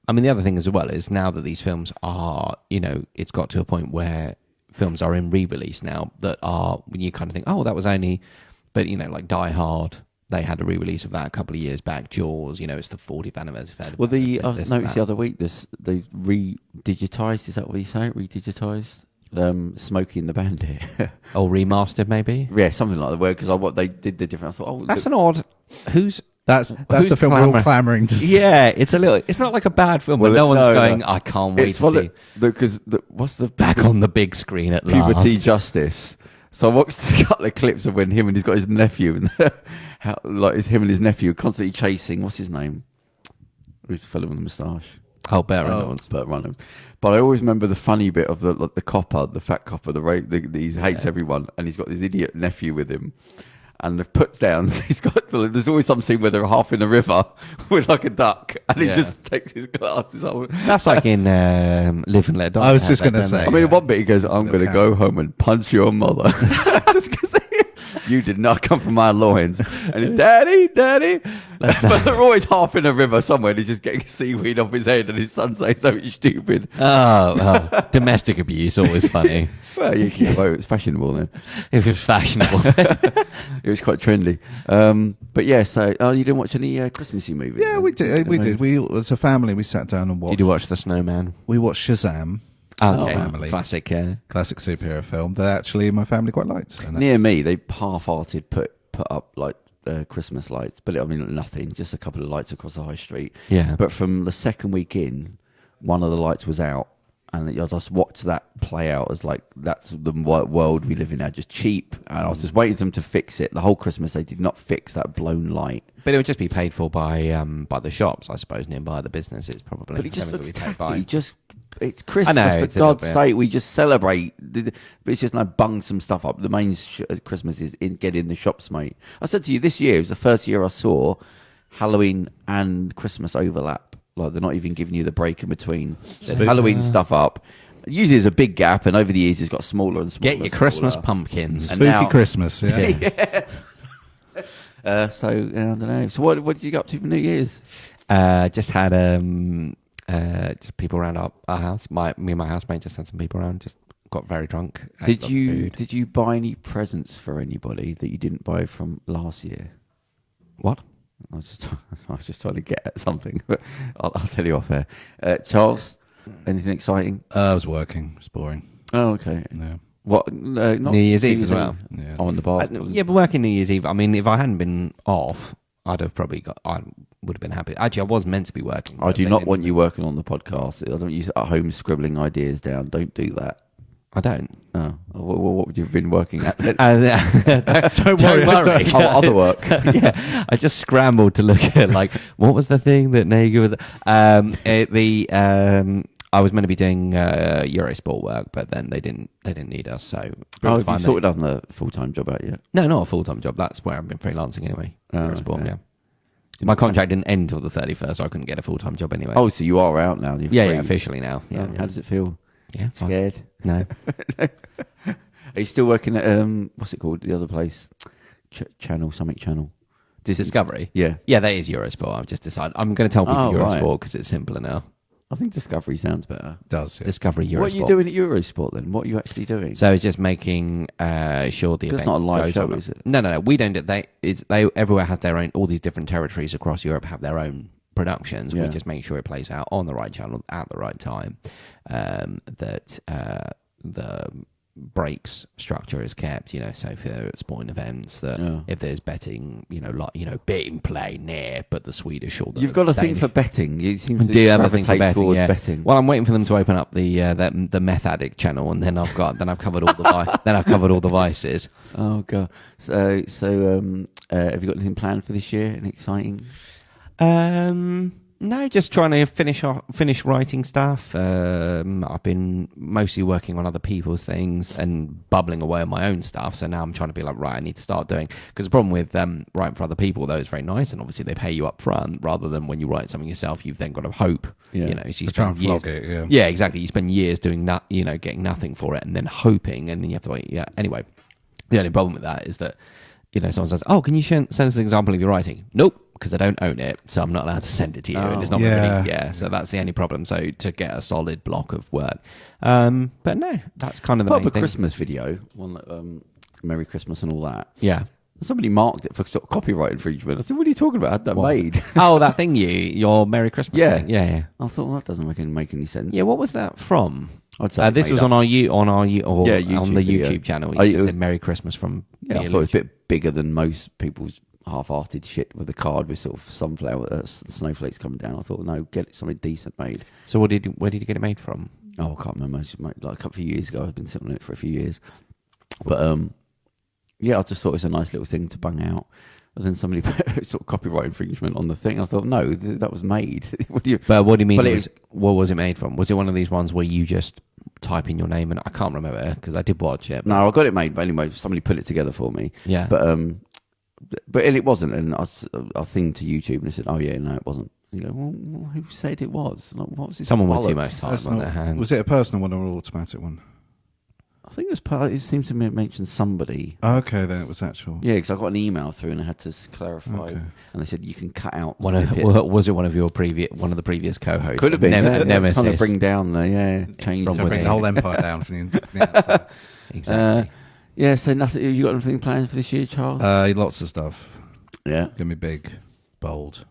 I mean, the other thing as well is now that these films are, it's got to a point where films are in re-release now that are when you kind of think, that was only, but like Die Hard. They had a re-release of that a couple of years back. Jaws, it's the 40th anniversary. Well, I noticed the other week they re-digitized. Is that what you say? Re-digitized Smokey and the Bandit. Remastered maybe. Yeah, something like that. Because what they did the different. I thought, that's an odd. That's the film we're all clamouring to see. Yeah, it's a little. It's not like a bad film, but no one's going. I can't wait to see. Because what's the back on the big screen at last? Puberty Justice. So I watched a couple of clips of when he's got his nephew and it's him and his nephew constantly chasing. What's his name? Who's the fellow with the moustache? Burt Reynolds. Burt Reynolds. But I always remember the funny bit of the copper, the fat copper, he hates everyone, and he's got this idiot nephew with him. And the put downs, there's always some scene where they're half in a river with like a duck, and he just takes his glasses off. That's like in Live and Let Die. I was just going to say. I mean, in one bit he goes, "I'm going to go home and punch your mother," just because you did not come from my loins. And he's, Daddy. But they're always half in a river somewhere, and he's just getting seaweed off his head, and his son saying something stupid. Domestic abuse, always funny. Well, it's fashionable then. It was fashionable. It was quite trendy. But yeah, so you didn't watch any Christmassy movies? Yeah, we did. We as a family, we sat down and watched. Did you watch The Snowman? We watched Shazam. Okay. Family. Classic superhero film that actually my family quite liked. Near me, they half-hearted put up like Christmas lights, but I mean nothing, just a couple of lights across the high street. Yeah. But from the second week in, one of the lights was out, and I just watched that play out as like that's the world we live in now, just cheap. And I was just waiting for them to fix it. The whole Christmas they did not fix that blown light. But it would just be paid for by the shops, I suppose, nearby the businesses probably. But it just looks tacky. It's Christmas, know, for God's sake, we just celebrate. But it's just like bung some stuff up. The main Christmas is get in the shops, mate. I said to you, this year was the first year I saw Halloween and Christmas overlap. Like they're not even giving you the break in between. Halloween stuff up. Usually there's a big gap, and over the years it's got smaller and smaller. Get your Christmas pumpkins. Spooky Christmas, yeah. So I don't know. So what did you get up to for New Year's? Just had just people around our house. Me and my housemate just had some people around. Just got very drunk. Did you buy any presents for anybody that you didn't buy from last year? What? I was just trying to get at something, but I'll tell you off air. Charles, anything exciting? I was working. It's boring. Oh, okay. Yeah. What? Not New Year's Eve as well. Yeah. On the bar. Yeah, but working New Year's Eve. I mean, if I hadn't been off, I would have been happy. Actually, I was meant to be working. I do not want you working on the podcast. I don't want you at home scribbling ideas down. Don't do that. I don't. Oh, what would you have been working at then? Don't worry. Other work. Yeah, I just scrambled to look at like what was the thing that Nager was. I was meant to be doing Eurosport work, but then they didn't need us. So have you sorted out the full-time job out yet? No, not a full-time job. That's where I've been freelancing anyway. Eurosport, okay. yeah. My contract didn't end till the 31st, so I couldn't get a full-time job anyway. Oh, so you are out now? Yeah, officially now. Yeah. How does it feel? Yeah, scared? No. Are you still working at what's it called? The other place, channel. Discovery. Yeah, that is Eurosport. I've just decided I'm going to tell people Eurosport because it's simpler now. I think Discovery sounds better. It does. Yeah. Discovery Eurosport. What are you doing at Eurosport then? What are you actually doing? So it's just making sure the event. It's not a live goes show, on. is it? No. We don't do. They everywhere has their own. All these different territories across Europe have their own productions. Yeah. We just make sure it plays out on the right channel at the right time. That the breaks structure is kept, so for sporting events that if there's betting, betting play near, but the Swedish or the You've got a thing Danish- for betting. You seem to do have a thing for betting, towards yeah. betting. Well, I'm waiting for them to open up the meth addict channel, and then I've covered all the vices. Oh god. So have you got anything planned for this year? Anything exciting? No, just trying to finish writing stuff. I've been mostly working on other people's things and bubbling away on my own stuff. So now I'm trying to be like, right, I need to start doing. Because the problem with writing for other people, though, is very nice, and obviously they pay you up front, rather than when you write something yourself, you've then got to hope. Yeah. So you Try and spend years. flog it, Yeah, exactly. You spend years doing getting nothing for it, and then hoping, and then you have to wait. Yeah. Anyway, the only problem with that is that someone says, "Oh, can you send us an example of your writing?" Nope. Because I don't own it, so I'm not allowed to send it to you, and it's not released. Yeah, so that's the only problem. So to get a solid block of work, but no, that's kind of the main thing. Christmas video, one that Merry Christmas and all that. Yeah, somebody marked it for sort of copyright infringement. I said, "What are you talking about? I had that made." Oh, that thing your Merry Christmas. Yeah, thing. Yeah. I thought, well, that doesn't make any sense. Yeah, what was that from? I'd say this was on the YouTube video. channel. You just said Merry Christmas from. Yeah, I thought it was a bit bigger than most people's half-hearted shit with a card with sort of snowflakes coming down. I thought, no, get something decent made. So where did you get it made from? Oh, I can't remember. It was like a couple of years ago. I've been sitting on it for a few years, but I just thought it was a nice little thing to bung out. And then somebody put sort of copyright infringement on the thing. I thought, no, that was made. What do you mean? What was it made from? Was it one of these ones where you just type in your name? And I can't remember because I did watch it. No, I got it made, but anyway, somebody put it together for me. Yeah, but it wasn't. And I thinged to YouTube and I said, oh yeah, no, it wasn't. You go, well, who said it was? Like, what was this? Someone with too much time on their hands. Was it a personal one or an automatic one? I think it seemed to mention somebody. Okay, then it was actual. Yeah, because I got an email through and I had to clarify. Okay. And they said you can cut out. Was it one of the previous co-hosts? Could have been. Nemesis. Trying to bring down change. Bring the whole empire down from the outside. Exactly. Yeah. So nothing. Have you got anything planned for this year, Charles? Lots of stuff. Yeah. Gonna be big, bold.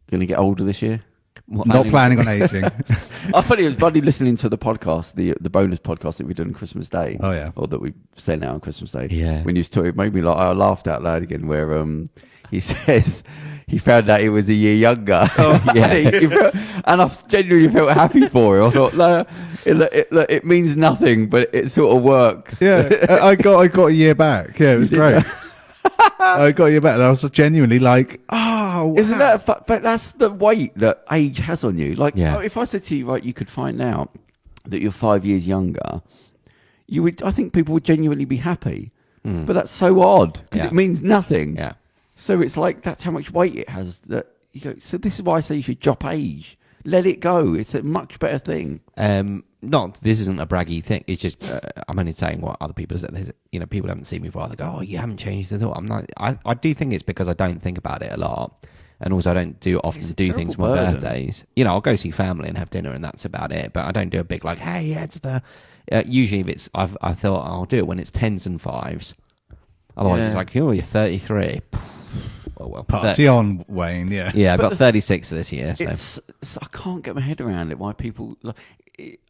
Gonna get older this year. Not planning on aging. I thought it was funny listening to the podcast, the bonus podcast that we did on Christmas Day. Oh yeah, or that we sent out on Christmas Day. Yeah, when you was talking, it made me I laughed out loud again. Where he says he found out he was a year younger. Oh, yeah, and I genuinely felt happy for him. I thought, no, it means nothing, but it sort of works. Yeah, I got a year back. Yeah, it was great. I got a year back, and I was genuinely like, oh, isn't that? But that's the weight that age has on you. Like, if I said to you, right, you could find out that you're 5 years younger, you would. I think people would genuinely be happy. But that's so odd because it means nothing. Yeah. So it's like that's how much weight it has. That you go. So this is why I say you should drop age. Let it go. It's a much better thing. This isn't a braggy thing. It's just I'm only saying what other people say. People haven't seen me before. They go, "Oh, you haven't changed at all." I'm not. I do think it's because I don't think about it a lot, and also I don't often do things for my birthdays. I'll go see family and have dinner, and that's about it. But I don't do a big like, "Hey, it's the." Usually, if it's I thought I'll do it when it's 10s and 5s. Otherwise, it's like, "Oh, you're 33." Oh, well, party on, Wayne. Yeah, yeah. I've got 36 this year. So. I can't get my head around it. Why people?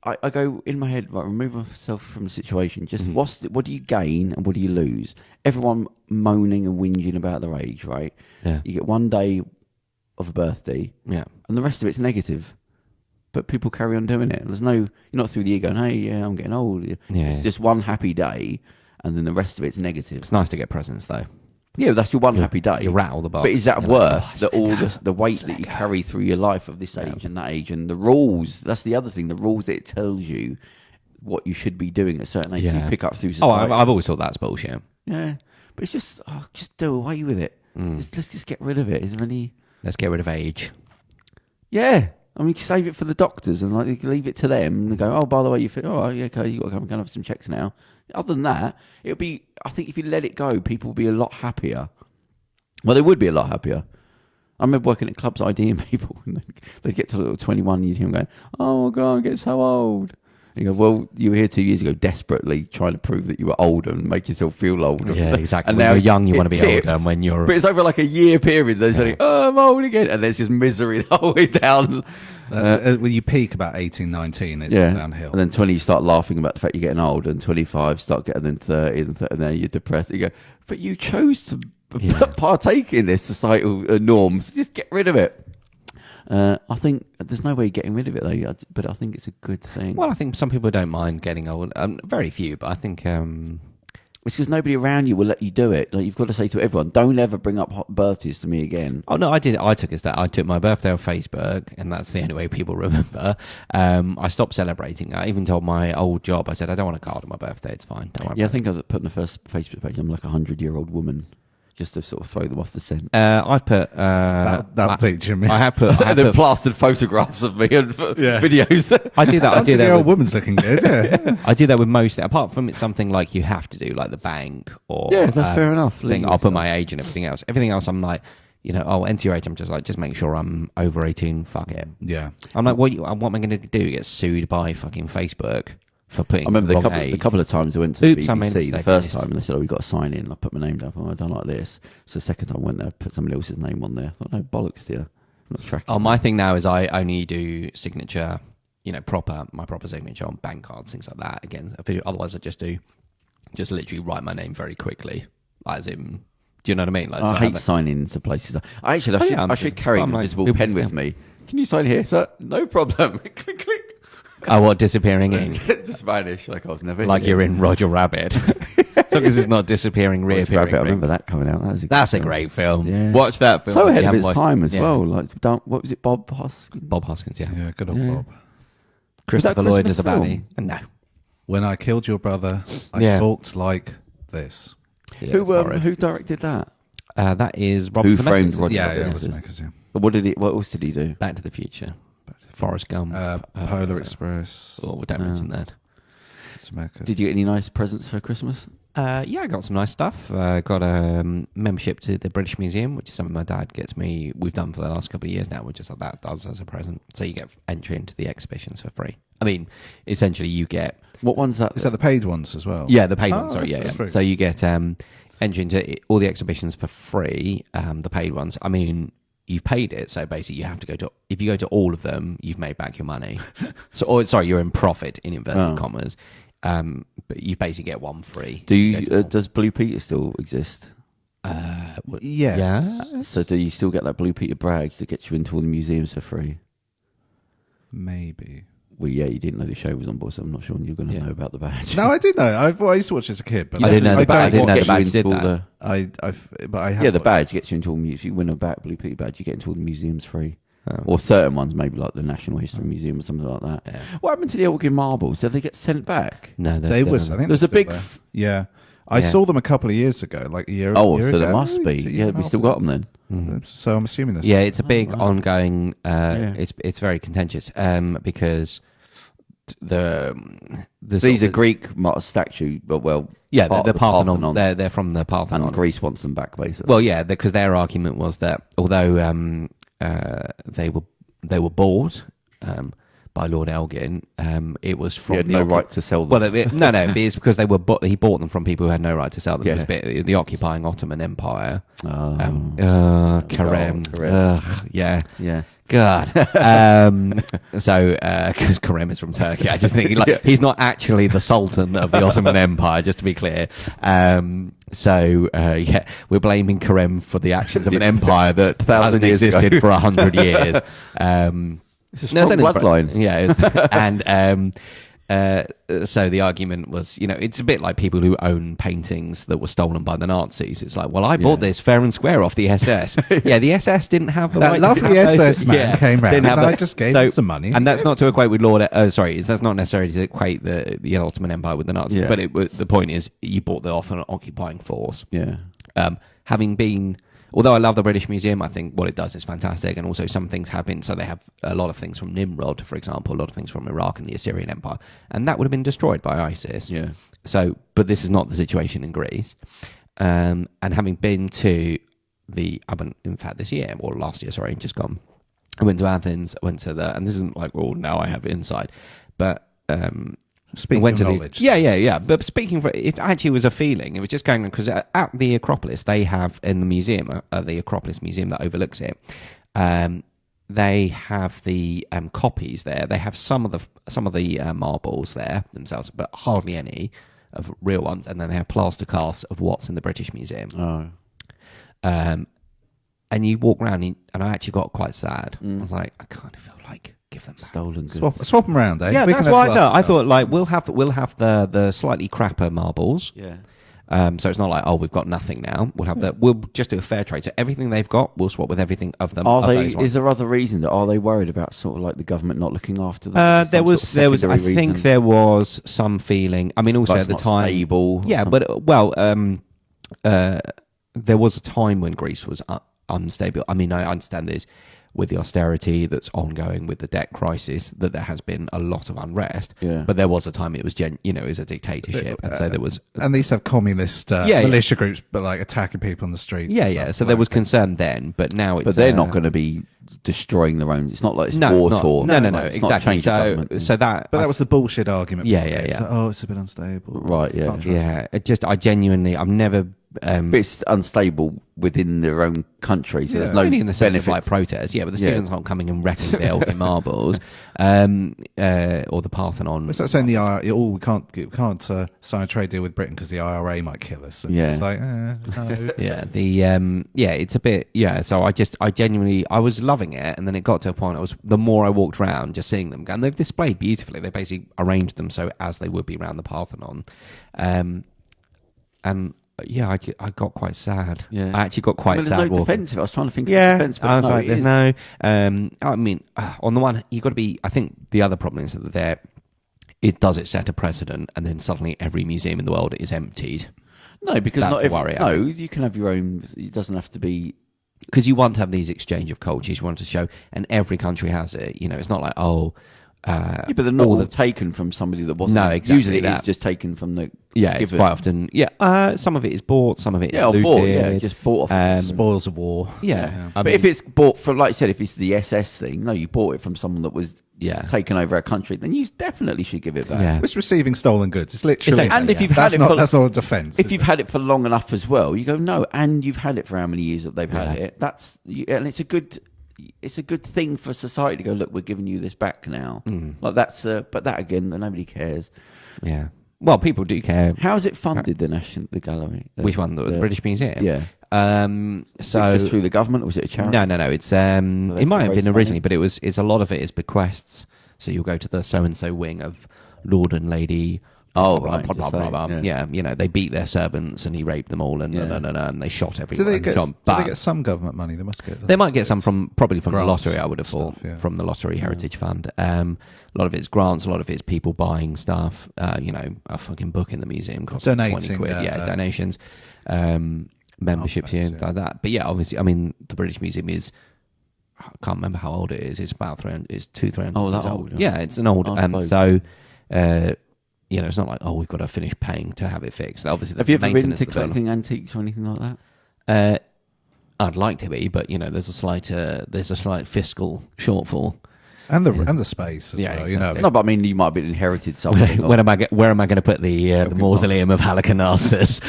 I go in my head. Like, remove myself from the situation. Just what do you gain and what do you lose? Everyone moaning and whinging about their age, right? Yeah. You get one day of a birthday. Yeah. And the rest of it's negative. But people carry on doing it. You're not through the year going, hey, yeah, I'm getting old. Yeah. It's just one happy day, and then the rest of it's negative. It's nice to get presents though. Yeah, that's your one happy day. You rattle the box. But is that worth the weight that you carry through your life of this age and that age and the rules? That's the other thing. The rules that it tells you what you should be doing at a certain age. You pick up through society. I've always thought that's bullshit. Yeah, but it's just do away with it. Let's just get rid of it. Is there any? Let's get rid of age. Yeah. I mean, you can save it for the doctors and like you can leave it to them and go, oh, by the way, you feel, oh, yeah, okay, you got to come and have some checks now. Other than that, it'll be, I think if you let it go, people will be a lot happier. Well, they would be a lot happier. I remember working at clubs IDing people and they'd get to 21 and you'd hear them going, oh, God, I'm getting so old. And you go, well, you were here 2 years ago desperately trying to prove that you were older and make yourself feel older. Yeah, exactly. And when now you're young, you want to be tipped. older. And when you're... But it's over like a year period. They're saying, oh, I'm old again. And there's just misery the whole way down. When you peak about 18, 19, it's downhill. And then 20, you start laughing about the fact you're getting old. And 25, start getting, and then 30, and then you're depressed. You go, but you chose to partake in this societal norms. Just get rid of it. I think there's no way of getting rid of it though, but I think it's a good thing. Well, I think some people don't mind getting old. Very few, but I think it's because nobody around you will let you do it. Like you've got to say to everyone, "Don't ever bring up birthdays to me again." Oh no, I did. I took I took my birthday off Facebook, and that's the only way people remember. I stopped celebrating. I even told my old job, I said, "I don't want a card on my birthday. It's fine. Don't worry." Yeah, I think I was putting the first Facebook page. I'm like 100-year-old woman. Just to sort of throw them off the scent. I've put that'll teach me. I have put and then plastered photographs of me and videos. I do that. I do that. The old woman's looking good. Yeah. I do that with most. Apart from it's something like you have to do, like the bank or that's fair enough. I'll put my age and everything else. Everything else, I'm like, I'll enter your age. I'm just like, just make sure I'm over 18. Fuck it. Yeah. I'm like, what am I going to do? Get sued by fucking Facebook? For putting I remember the couple of times I went to the BBC. The first time, and they said, "Oh, we got to sign in." I put my name down. I don't like this. So the second time I went there, I put somebody else's name on there. I thought, no bollocks, dear. I'm not tracking. Oh, my thing now is I only do signature, my proper signature on bank cards, things like that. Again, otherwise I just literally write my name very quickly, as in. Do you know what I mean? Like, I hate signing into places. I should carry an invisible pen with me. Can you sign here, sir? No problem. Click, click. Oh, what, disappearing ink? Just vanish like I was never like here. You're in Roger Rabbit. As long as it's not disappearing, reappearing. Rabbit, I remember that coming out. That's a great film. Yeah. Watch that film. So ahead of its time as well. Like, what was it, Bob Hoskins? Bob Hoskins, yeah. Yeah, good old Bob. Christopher Lloyd is a baddie. No. When I killed your brother, I talked like this. Yeah, who directed that? That is Robert Who Zemeckis. framed Roger Yeah, Rabbit? Zemeckis, yeah. What else did he do? Back to the Future. Forrest Gump. Polar Express. Oh, we don't mention that. Zemeckis. Did you get any nice presents for Christmas? Yeah, I got some nice stuff. Got a membership to the British Museum, which is something my dad gets me. We've done for the last couple of years now, which is what that does as a present. So you get entry into the exhibitions for free. I mean, essentially you get... What one's that? Is that the paid ones as well? Yeah, the paid ones. Sorry, that's free. So you get entry into all the exhibitions for free, the paid ones. I mean... You've paid it, so basically you have to go to. If you go to all of them, you've made back your money. You're in profit in inverted commas. But you basically get one free. Does Blue Peter still exist? Yes. Yeah. So do you still get that Blue Peter badge that gets you into all the museums for free? Maybe. Well, yeah, you didn't know the show was on board, so I'm not sure you're going to know about the badge. No, I did know. I used to watch as a kid, but I didn't know the badge did that. I have the badge gets you into all museums. If you win a Blue Peter badge, you get into all the museums free. Or certain ones, maybe like the National History Museum or something like that. Yeah. What happened to the Elgin marbles? Did they get sent back? No, they was. I think there's a big. Yeah. I saw them a couple of years ago, like a year ago. So there must be. Yeah, we still got them then. Mm-hmm. So I'm assuming this. Yeah, it's a big ongoing. It's very contentious because. These are Greek statue, but the Parthenon. They're from the Parthenon. And Greece wants them back, basically. Well, yeah, because their argument was that although they were bought by Lord Elgin, it was from he had no right to sell them. Well, it's because they were he bought them from people who had no right to sell them. Yeah. It was the occupying Ottoman Empire. Kerem. Yeah. God. So, because Kerem is from Turkey, I just think he's not actually the Sultan of the Ottoman Empire, just to be clear. We're blaming Kerem for the actions of an empire that hasn't existed for 100 years. It's a strong bloodline. Yeah. So the argument was, it's a bit like people who own paintings that were stolen by the Nazis. It's like, well, I bought this fair and square off the SS. Yeah, the SS didn't have the that right. Lovely SS man came round and I just gave him some money. And that's not to equate with that's not necessarily to equate the Ottoman Empire with the Nazis. Yeah. But the point is, you bought the off an occupying force. Yeah. Having been although I love the British Museum, I think what it does is fantastic, and also some things have been. So they have a lot of things from Nimrod, for example, a lot of things from Iraq and the Assyrian Empire, and that would have been destroyed by ISIS. Yeah. So, but this is not the situation in Greece. And having been to in fact, this year or last year, sorry, just gone. I went to Athens. I went to and this isn't like, oh, now I have insight, but. Speaking of knowledge. Yeah. But speaking for it, actually was a feeling. It was just going because at the Acropolis, they have in the museum, the Acropolis Museum that overlooks it. They have the copies there. They have some of the marbles there themselves, but hardly any of real ones. And then they have plaster casts of what's in the British Museum. Oh. And you walk around, and I actually got quite sad. I was like, I kind of feel like. Give them stolen goods. Swap them around, eh? Yeah, that's why I thought like we'll have the slightly crapper marbles. Yeah. So it's not like we've got nothing now. We'll just do a fair trade. So everything they've got, we'll swap with everything of them. Is there other reason are they worried about sort of like the government not looking after them? There was there was some feeling. I mean, also like at the time, stable. Yeah, but there was a time when Greece was unstable. I mean, I understand this. With the austerity that's ongoing, with the debt crisis, that there has been a lot of unrest. Yeah. But there was a time it was it was a dictatorship, and so there was. And they used to have communist militia groups, but like attacking people on the streets. Yeah. So there was concern then, but now it's. But they're not going to be destroying their own. It's not like it's war torn. No, exactly. So that. But that was the bullshit argument. Yeah. So, it's a bit unstable. Right. Yeah. Yeah. I genuinely, I've never. But it's unstable within their own country, so there's no only in the sense of benefit. like protests. Yeah, but the students aren't coming and wrecking Belgian marbles, or the Parthenon. It's like saying the IRA, we can't sign a trade deal with Britain because the IRA might kill us. And it's like, no. It's a bit, So I genuinely, I was loving it, and then it got to a point. The more I walked around, just seeing them, and they've displayed beautifully. They basically arranged them so as they would be around the Parthenon, and. Yeah, I got quite sad. Yeah. I actually got quite sad. There's no defensive. I was trying to think of defense, but I was like, there's no. I mean, on the one, you've got to be. I think the other problem is that it set a precedent, and then suddenly every museum in the world is emptied. No, because not every. No, you can have your own. It doesn't have to be. Because you want to have these exchange of cultures. You want to show, and every country has it. You know, it's not like but they're not all taken from somebody that wasn't. No, exactly. Usually it's just taken from the. Yeah, it's quite often. Yeah, some of it is bought, some of it is looted. Bought, yeah, just bought off. Spoils of war. Yeah. But if it's bought for, like you said, if it's the SS thing, no, you bought it from someone that was taken over a country, then you definitely should give it back. Yeah. It's receiving stolen goods. It's literally. And if you've had it, that's not a defence. If you've had it for long enough as well, you go no, and you've had it for how many years that they've had it. And it's a good thing for society to go, look, we're giving you this back now. Like that's, but that again, nobody cares. Yeah. Well, people do care. How is it funded, the gallery? Which one? The British Museum? Yeah. So just through the government, or was it a charity? No. It's it might have been originally, but it's a lot of it is bequests. So you'll go to the so and so wing of Lord and Lady. Yeah, they beat their servants and he raped them all and and they shot everyone. Do they get some government money? They must get. They might get some probably from grants, the lottery. I would have thought from the Lottery Heritage Fund. A lot of it's grants. A lot of it's people buying stuff. A fucking book in the museum costs donating, £20. Donations, memberships, like that. But yeah, obviously, I mean, the British Museum is. I can't remember how old it is. It's about 300. It's 200-300 years old. Yeah, it's an old. So. It's not like, we've got to finish paying to have it fixed. Obviously, have you ever been into collecting antiques or anything like that? I'd like to be, but there's a slight fiscal shortfall, and the space as well. Exactly. No, but I mean, you might have been inherited something. Where am I going to put the mausoleum of Halicarnassus?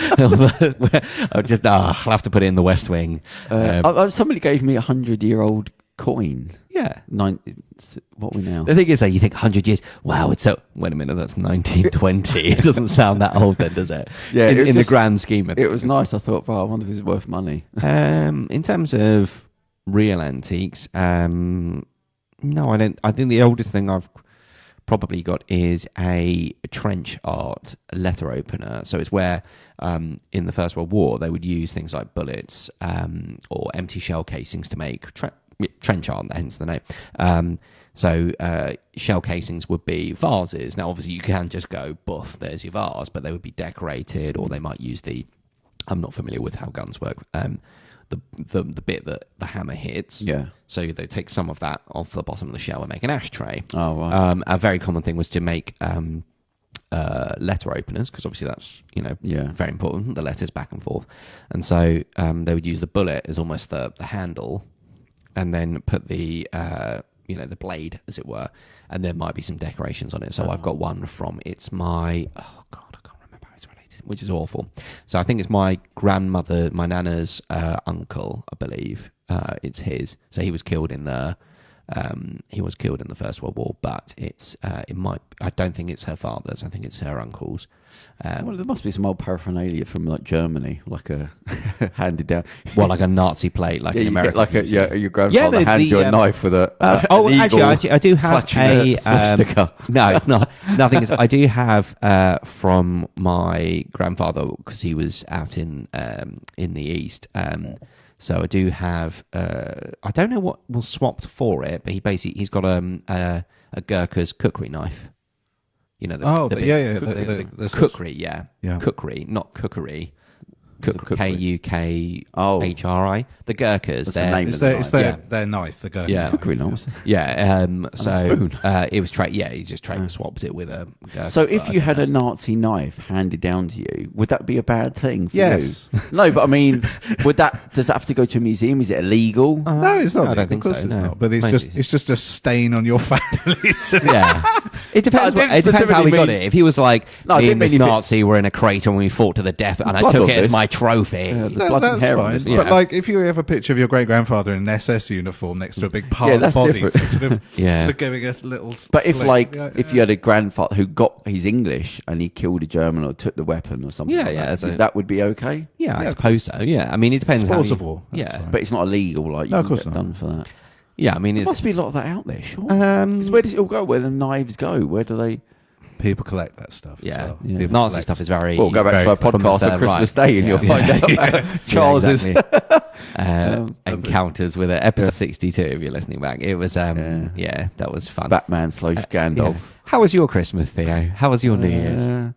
I'll have to put it in the West Wing. Somebody gave me 100-year-old coin. Yeah. What we now? The thing is that you think 100 years, wow, it's so... Wait a minute, that's 1920. It doesn't sound that old then, does it? Yeah. In the grand scheme of it was nice. I thought, I wonder if this is worth money. In terms of real antiques, no, I don't. I think the oldest thing I've probably got is a trench art letter opener. So it's where in the First World War they would use things like bullets or empty shell casings to make trench art, hence the name. So shell casings would be vases. Now, obviously, you can just go, buff, there's your vase, but they would be decorated, or they might use I'm not familiar with how guns work, the bit that the hammer hits. Yeah. So they take some of that off the bottom of the shell and make an ashtray. Oh, right. A very common thing was to make letter openers, because obviously that's very important. The letters back and forth, and so they would use the bullet as almost the handle, and then put the the blade, as it were, and there might be some decorations on it. So I've got one from I can't remember how it's related, which is awful. So I think it's my grandmother, my nana's uncle, I believe. It's his. So he was killed in the First World War, but I don't think it's her father's. I think it's her uncle's. Well, there must be some old paraphernalia from like Germany, like a handed down. Well, like a Nazi plate, like in America. Like your grandfather hands you a knife with a. Actually, I do have a swastika. No, it's not. Nothing is. I do have from my grandfather, because he was out in the East. So I do have. I don't know what was swapped for it, but he's got a Gurkha's cookery knife. You know, the cookery, yeah, cookery, not cookery. K-U-K-H-R-I. The Gurkhas. It's their knife, the Gurkha knife. Cookery knives. Yeah. It was he just swapped it with a Gurkha. So if you had a Nazi knife handed down to you, would that be a bad thing for you? No, but I mean, does that have to go to a museum? Is it illegal? No, it's not. I don't think so. It's not. But it's just a stain on your family. Yeah. It depends. It depends how we got it. If he was like, me and this Nazi were in a crate and we fought to the death, and I took it as my trophy. Yeah, that's fine. Yeah. But like, if you have a picture of your great grandfather in an SS uniform next to a big pile of bodies, sort of giving a little. But if if you had a grandfather who he's English and he killed a German or took the weapon or something, that would be okay. Yeah, I suppose so. Yeah, I mean, it depends. Sports of war. Yeah, but it's not illegal. Like you can get done for that. Yeah, I mean, there must be a lot of that out there. Sure. Where does it all go? Where the knives go? Where do they? People collect that stuff. Yeah, Nazi stuff is very. Well, go back to our podcast on Christmas Day, and you'll find out Charles's encounters with it. Episode 62. If you're listening back, it was. That was fun. Batman / Gandalf. Yeah. How was your Christmas, Theo? How was your New Year's?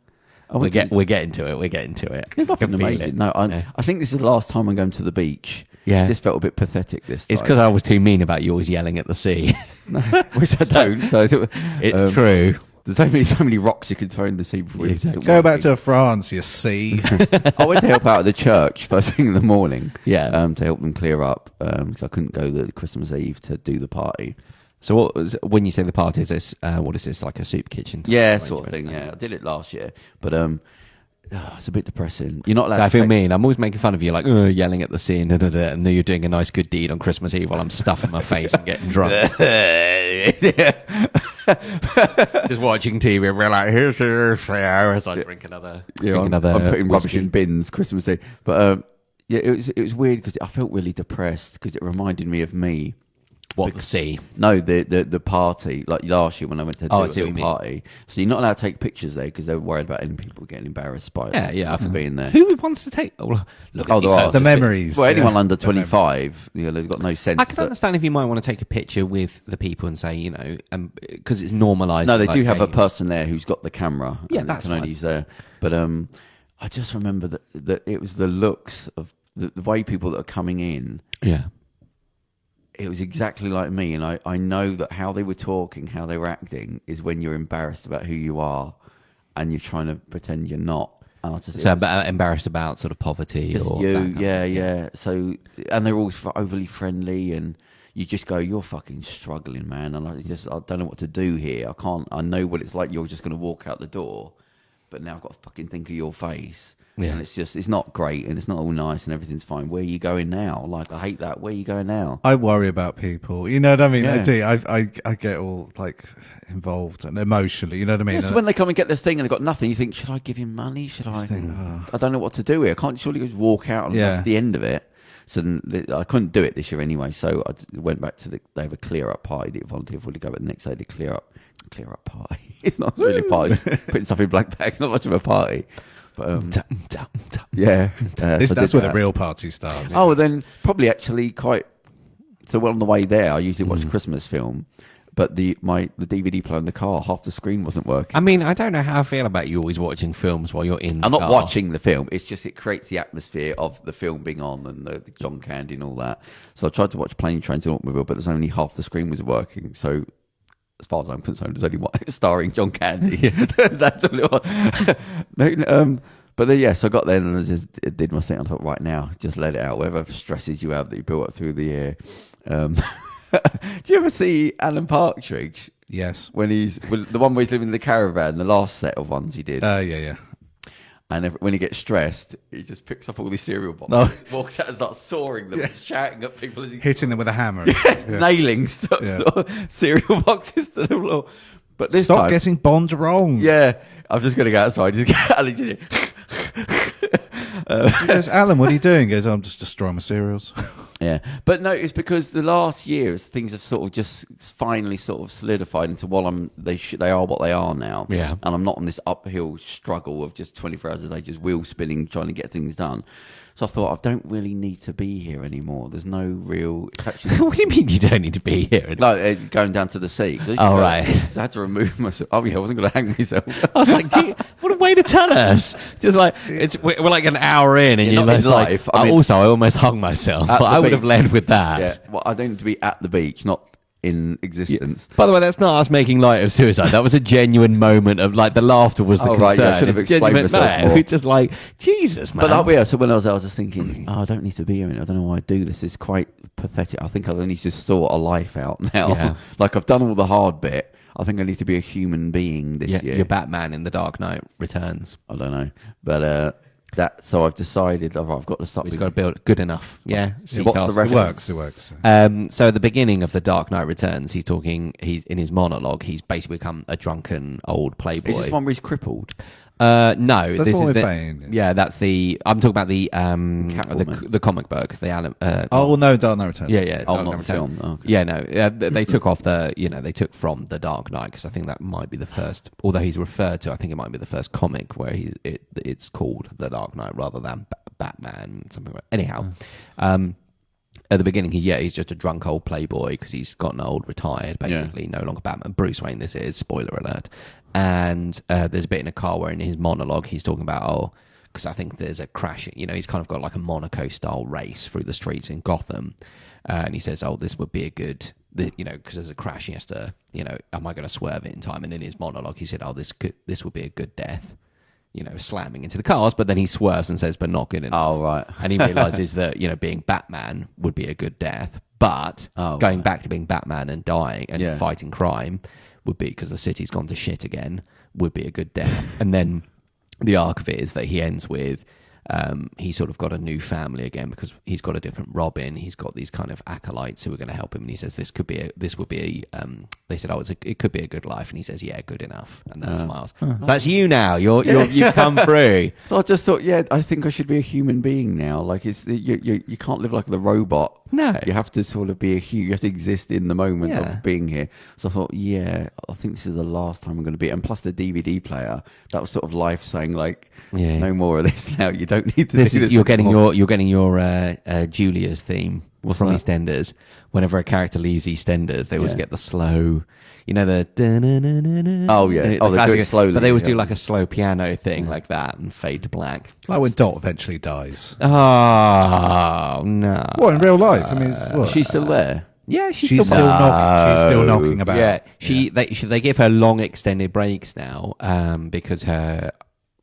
We're getting to it. We're getting to it. There's nothing amazing. No, I think this is the last time I'm going to the beach. Yeah, it just felt a bit pathetic this time. It's because I was too mean about you always yelling at the sea. No, which I don't. So it's true. There's so many rocks you could throw in the sea before you go back to France, you see. I went to help out at the church first thing in the morning. Yeah, to help them clear up because I couldn't go the Christmas Eve to do the party. So when you say the party, is this what is this, like a soup kitchen? Yeah, sort of thing. Yeah, I did it last year, but it's a bit depressing. You're not allowed. So I feel mean. I'm always making fun of you, like yelling at the sea, and then you're doing a nice good deed on Christmas Eve while I'm stuffing my face and getting drunk. Just watching TV and we're like, here's as I drink another. I'm putting rubbish in bins Christmas Day, but it was weird because I felt really depressed because it reminded me of me. What, the sea? No, the party, like last year when I went to the party. So you're not allowed to take pictures there because they're worried about any people getting embarrassed by it. Being there. Who wants to take? The memories. Well, anyone under 25, they've got no sense. I can understand if you might want to take a picture with the people and say, because it's normalised. No, they do have a person there who's got the camera. Yeah, that's only use there. But I just remember that it was the looks of the way people that are coming in. Yeah. It was exactly like me, and I know that how they were talking, how they were acting, is when you're embarrassed about who you are, and you're trying to pretend you're not. And embarrassed about sort of poverty or yeah. So, and they're always overly friendly, and you just go, "You're fucking struggling, man," and I don't know what to do here. I know what it's like. You're just going to walk out the door, but now I've got to fucking think of your face. Yeah. And it's not great, and it's not all nice, and everything's fine. Where are you going now? Like, I hate that. Where are you going now? I worry about people. You know what I mean? Yeah. I do. I get all like involved and emotionally. You know what I mean? So when they come and get this thing and they've got nothing, you think, should I give him money? Should I? I don't know what to do here. I can't surely just walk out and that's the end of it. So I couldn't do it this year anyway. So I went back to they have a clear up party. The volunteer fully go, but the next day they clear up party. It's not really a party. Putting stuff in black bags. Not much of a party. But, that's where the real party starts. Oh, then probably actually quite. So on the way there, I usually watch a Christmas film, But the DVD player in the car, half the screen wasn't working. I mean, I don't know how I feel about you always watching films while you're in the I'm not car. watching the film. It's just it creates the atmosphere of the film being on and the John Candy and all that. So I tried to watch Plane, Trains and Automobile, but there's only half the screen was working. So as far as I'm concerned, there's only one starring John Candy. That's all it was. But then, yes, I got there and I just did my thing. I thought, right now, just let it out. Whatever stresses you have that you built up through the year. Do you ever see Alan Partridge? Yes. When the one where he's living in the caravan, the last set of ones he did. Yeah. And when he gets stressed, he just picks up all these cereal boxes, walks out and starts sawing them, shouting at people as he hitting them with a hammer, nailing cereal boxes to the floor. But this Stop time, getting Bond wrong. Yeah, I'm just going to go outside. Just get Alan. He goes, Alan, what are you doing? He goes, I'm just destroying my cereals. Yeah, but no, it's because the last years things have sort of just finally sort of solidified into they are what they are now. Yeah, and I'm not on this uphill struggle of just 24 hours a day, just wheel spinning, trying to get things done. So I thought I don't really need to be here anymore. There's no real. Actually, what do you mean you don't need to be here? No, going down to the sea. Oh right, I had to remove myself. Oh yeah, I wasn't going to hang myself. I was like, gee, what a way to tell us. Just like we're like an hour in, and you're like, I almost hung myself. I would have led with that. Yeah, well, I don't need to be at the beach, not in existence. Yeah. By the way, that's not us making light of suicide. That was a genuine moment of like the laughter was the concern. Right, yeah, I should have explained myself more. We're just like, Jesus, man. But so when I was there, I was just thinking, I don't need to be here. I don't know why I do this. It's quite pathetic. I think I need to sort a life out now. Yeah. Like I've done all the hard bit. I think I need to be a human being this year. You're Batman in The Dark Knight Returns. I don't know, but so I've decided I've got to stop. He's got to build good enough. Yeah. What's the reference? It works. So at the beginning of The Dark Knight Returns, he's in his monologue. He's basically become a drunken old playboy. Is this one where he's crippled? No, that's this what is we're playing. Yeah, that's the. I'm talking about the comic book. The Alan. No, Dark Knight Returns. Yeah. Not the film. Oh, okay. Yeah, no. They took off they took from The Dark Knight because I think that might be the first. Although he's referred to, I think it might be the first comic where it's called The Dark Knight rather than Batman. Something like that. Anyhow. At the beginning, he's just a drunk old playboy because he's gotten old, retired, basically, no longer Batman. Bruce Wayne, this is, spoiler alert. And there's a bit in a car where in his monologue, he's talking about, because I think there's a crash, he's kind of got like a Monaco-style race through the streets in Gotham. And he says, this would be a good, because there's a crash, he has to, am I going to swerve it in time? And in his monologue, he said, this would be a good death. Slamming into the cars, but then he swerves and says, but not good enough. Oh, right. And he realizes that, being Batman would be a good death, but going back to being Batman and dying and fighting crime would be, because the city's gone to shit again, would be a good death. And then the arc of it is that he ends with, he's sort of got a new family again because he's got a different Robin. He's got these kind of acolytes who are going to help him. And he says, they said, it could be a good life. And he says, yeah, good enough. And then smiles. That's you now. You've come through. So I just thought, I think I should be a human being now. Like you can't live like the robot. No. You have to sort of be you have to exist in the moment of being here. So I thought, I think this is the last time I'm going to be. And plus the DVD player, that was sort of life saying like, no more of this now. You don't need to do this. You're getting your Julia's theme from EastEnders. Whenever a character leaves EastEnders, they always get the slow, the oh yeah, they do it slowly. But they always do like a slow piano thing like that and fade to black. Like when Dot eventually dies. Oh no! What in real life? I mean, she's still there. Yeah, she's still knocking about. Yeah, they give her long extended breaks now because her.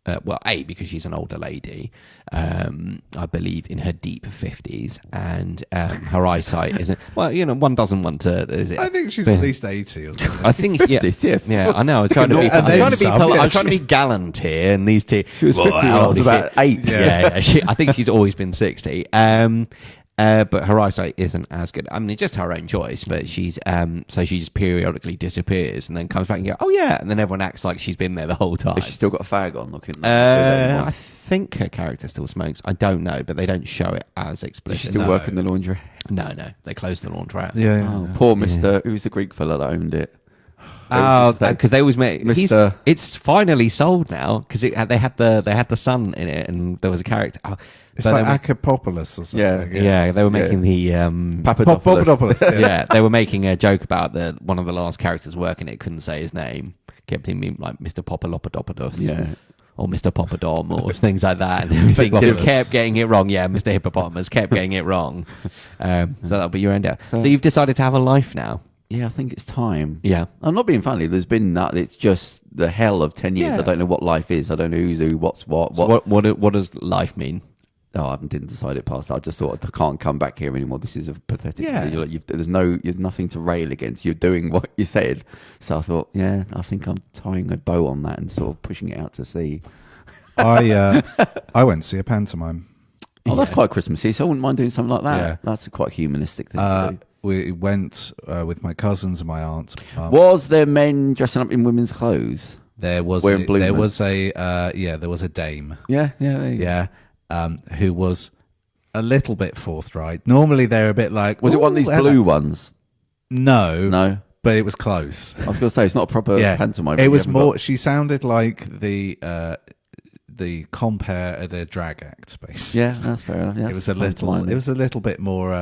Because she's an older lady, I believe in her deep 50s, and her eyesight isn't. Well, one doesn't want to. I think she's at least 80 or something. I think 50s, yeah. I know. I was trying to be gallant here, and these two. She was 50 when I was about 8. Yeah. I think she's always been 60. But her eyesight isn't as good. I mean, it's just her own choice. But she's so she just periodically disappears and then comes back and goes, "Oh yeah," and then everyone acts like she's been there the whole time. Has she still got a fag on? I think her character still smokes. I don't know, but they don't show it as explicit. Does she still work in the laundry? No, they closed the laundrette. Yeah. Oh, poor Mister. Who's the Greek fella that owned it? Oh, because they always make Mr. It's finally sold now because they had the sun in it, and there was a character. Oh, It's like Acapopoulos or something. Yeah, they were making the Papadopoulos. yeah, they were making a joke about one of the last characters working it couldn't say his name, kept him like Mr. Popolopodopodos. Yeah. Or Mr. Poppadom or things like that, and everything just kept getting it wrong. Yeah, Mr. Hippopotamus kept getting it wrong. So that'll be your end out. So you've decided to have a life now. Yeah, I think it's time. Yeah. I'm not being funny. There's been that. It's just the hell of 10 years. Yeah. I don't know what life is. I don't know who's who, what's what. So what does life mean? Oh, I didn't decide it past that. I just thought I can't come back here anymore. This is a pathetic. Yeah. There's nothing to rail against. You're doing what you said. So I thought, yeah, I think I'm tying a bow on that and sort of pushing it out to sea. I went to see a pantomime. Oh, that's quite Christmassy. So I wouldn't mind doing something like that. Yeah. That's a quite humanistic thing to do. We went with my cousins and my aunt. Was there men dressing up in women's clothes? There was Wearing bloomers? There was a dame. Yeah. Who was a little bit forthright. Normally they're a bit like. Was it one of these blue ones? No, but it was close. I was going to say it's not a proper pantomime. It was more. She sounded like the compere at a drag act, basically. Yeah, that's fair enough. Yeah, it was a little. It was a little bit more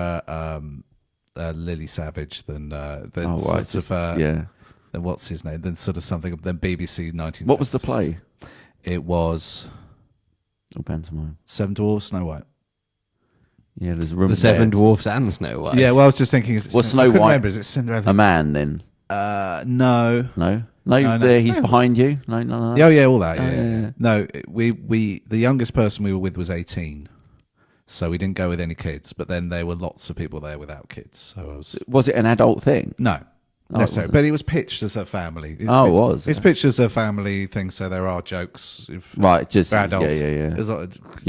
Lily Savage than sort of than what's his name? Than sort of something than BBC 1970s. What was the play? It was pantomime. Seven Dwarfs, Snow White. Yeah, there's a room. The Seven Dwarfs and Snow White. Yeah, well, I was just thinking. Snow White? Remember, is it Cinderella? A man then? No. There, he's behind you. No. Oh, yeah, all that. Yeah. No, we the youngest person we were with was 18, so we didn't go with any kids. But then there were lots of people there without kids. So was it an adult thing? No. Necessarily, but it was pitched as a family. It's pitched as a family thing, so there are jokes. Just for adults. Yeah. There's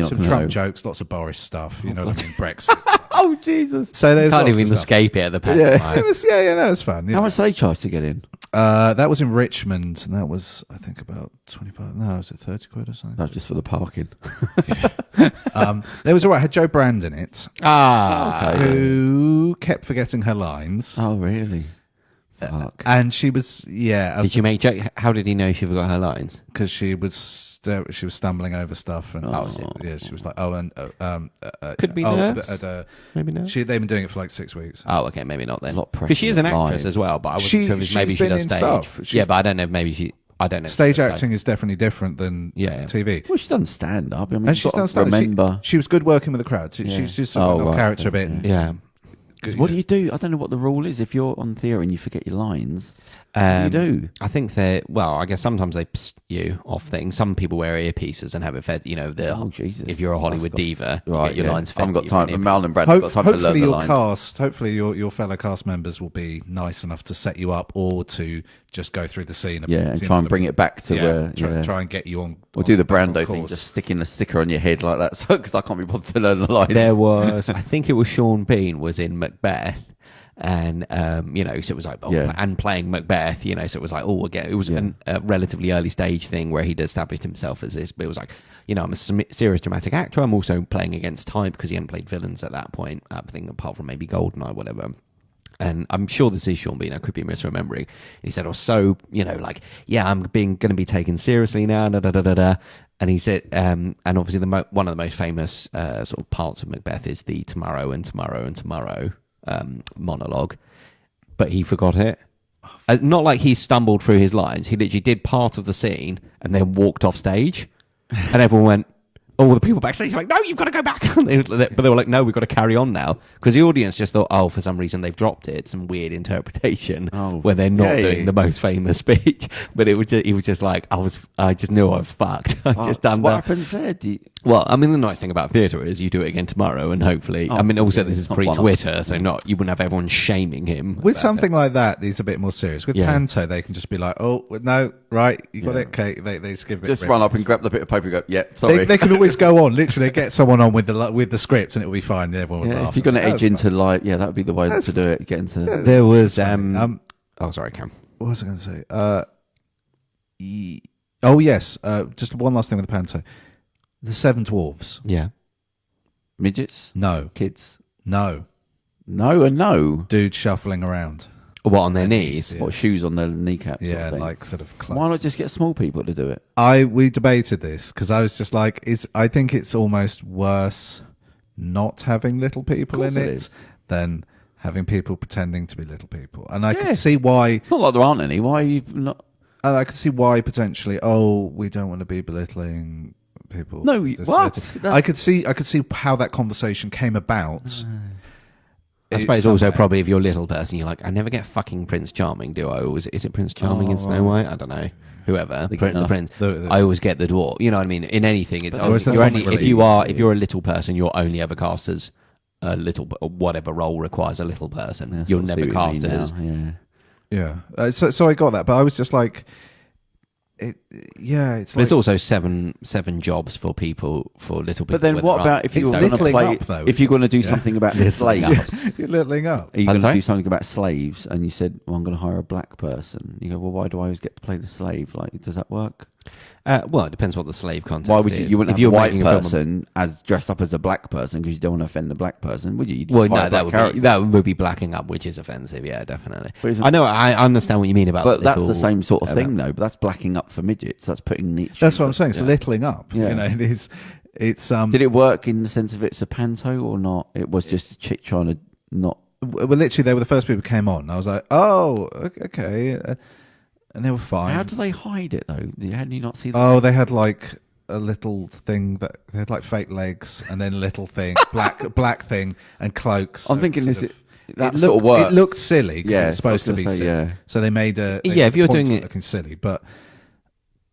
some Trump jokes, lots of Boris stuff. You know what I mean? Brexit. Oh Jesus! So there's can't even escape it at the pantomime. It was it was fun. How much did they charge to get in? That was in Richmond, and that was I think about 25. No, was it 30 quid or something? That was just for the parking. There was all right. Had Joe Brand in it. Who kept forgetting her lines. Oh really? Fuck. And she was, Did you make joke? How did he know she forgot her lines? Because she was stumbling over stuff, and she was like, could be nerves. Maybe nerves. They've been doing it for like 6 weeks. Oh, okay, maybe not then. A lot of pressure. Because she is an actress as well, but I wasn't sure if maybe she does stage. Yeah, but I don't know. Maybe she. I don't know. Stage acting is definitely different than TV. Well, she's done stand up. I mean, and she's done stand up. She was good working with the crowd. She's just sort of character a bit. Yeah. What do you do? I don't know what the rule is. If you're on theatre and you forget your lines, what do you do? I think I guess sometimes they psst you off things. Some people wear earpieces and have it fed. You know, if you're a Hollywood diva, you get your lines fed. I haven't got time. Marlon Brando got time to learn the lines. Hopefully your fellow cast members will be nice enough to set you up or to just go through the scene. And try and bring it back to where. Try and get you on. Or do the Brando thing, just sticking a sticker on your head like that, because I can't be bothered to learn the lines. There was, I think it was Sean Bean was in Macbeth. And so it was like and playing Macbeth, so it was like it was a relatively early stage thing where he'd established himself as this, but it was like I'm a serious dramatic actor. I'm also playing against type because he hadn't played villains at that point, I think, apart from maybe Goldeneye or whatever. And I'm sure this is Sean Bean. I could be misremembering. He said, I'm going to be taken seriously now. And he said, and obviously one of the most famous sort of parts of Macbeth is the tomorrow and tomorrow and tomorrow monologue, but he forgot it. Not like he stumbled through his lines. He literally did part of the scene and then walked off stage, and everyone went. All the people backstage were like, no, you've got to go back. But they were like, no, we've got to carry on now. Because the audience just thought, for some reason they've dropped it. It's some weird interpretation where they're not doing the most famous speech. But he was just like, I just knew I was fucked. What happens there? Well, I mean, the nice thing about theatre is you do it again tomorrow, and hopefully, also this is pre-Twitter, so you wouldn't have everyone shaming him. With something like that, he's a bit more serious. With Panto, they can just be like, oh, no, right, you got it, okay. They just give it. Just run up and grab the bit of paper and go, sorry. They can always go on, literally get someone on with the script, and it'll be fine. Everyone will laugh. If you're going to edge into that would be the way to do it. Get into. There was sorry, Cam. What was I going to say? Oh yes, just one last thing with the Panto. The Seven Dwarfs. Yeah. Midgets? No. Kids? No. No and no. Dude shuffling around. What, on their knees? What, shoes on their kneecaps? Yeah, sort of thing? like sort of clubs. Why not just get small people to do it? We debated this because I was just like, I think it's almost worse not having little people in it than having people pretending to be little people. And I could see why. It's not like there aren't any. Why are you not? And I could see why potentially. Oh, we don't want to be belittling people. No, what? I could see how that conversation came about. I suppose also probably if you're a little person, you're like, I never get fucking Prince Charming, do I? Or is it Prince Charming in Snow White? I don't know. Whoever the prince, I always get the dwarf. You know what I mean? In anything, it's you're only if you're a little person, you're only ever cast as a little. Whatever role requires a little person, Yeah, you're never cast as. Yeah. So I got that, but I was just like, it's. There's also seven jobs for little people. But then what about if you're going to play? If you're going to do something about slaves, you're littling up. Are you going to do something about slaves? And you said, "Well, I'm going to hire a black person." You go, "Well, why do I always get to play the slave? Like, does that work?" Well, it depends what the slave context Why would you? is. You wouldn't have a white person as dressed up as a black person because you don't want to offend the black person, would you? Well, no, that would be blacking up, which is offensive. Yeah, definitely. I know. I understand what you mean about. But that's the same sort of thing, though. But that's blacking up for midgets. That's putting niche. That's what I'm saying. It's littling up. Yeah. You know, it's. Did it work in the sense of it's a panto or not? It was just a chick trying to not. Well, literally, they were the first people who came on. I was like, oh, okay. And they were fine. How do they hide it though? How do you not see that? Oh, they had like a little thing that they had like fake legs and then a little thing, black thing and cloaks. I'm thinking it looked silly. Yeah, it's supposed to be silly. Yeah. So they made if you're doing it looking silly, but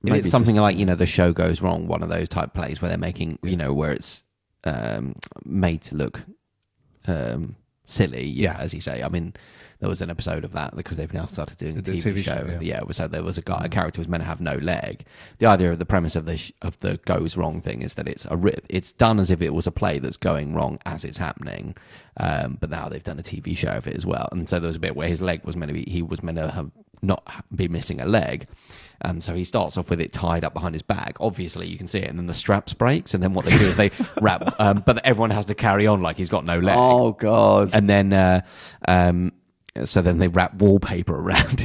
if it's something like the show goes wrong, one of those type plays where they're making where it's made to look silly. Yeah, as you say. I mean. There was an episode of that because they've now started doing a TV show. So there was a character who was meant to have no leg. The idea of the premise of the goes wrong thing is that it's done as if it was a play that's going wrong as it's happening. But now they've done a TV show of it as well. And so there was a bit where his leg was meant to have not be missing a leg. So he starts off with it tied up behind his back. Obviously, you can see it, and then the straps breaks. And then what they do is they wrap, but everyone has to carry on like he's got no leg. Oh God! And then. So then they wrap wallpaper around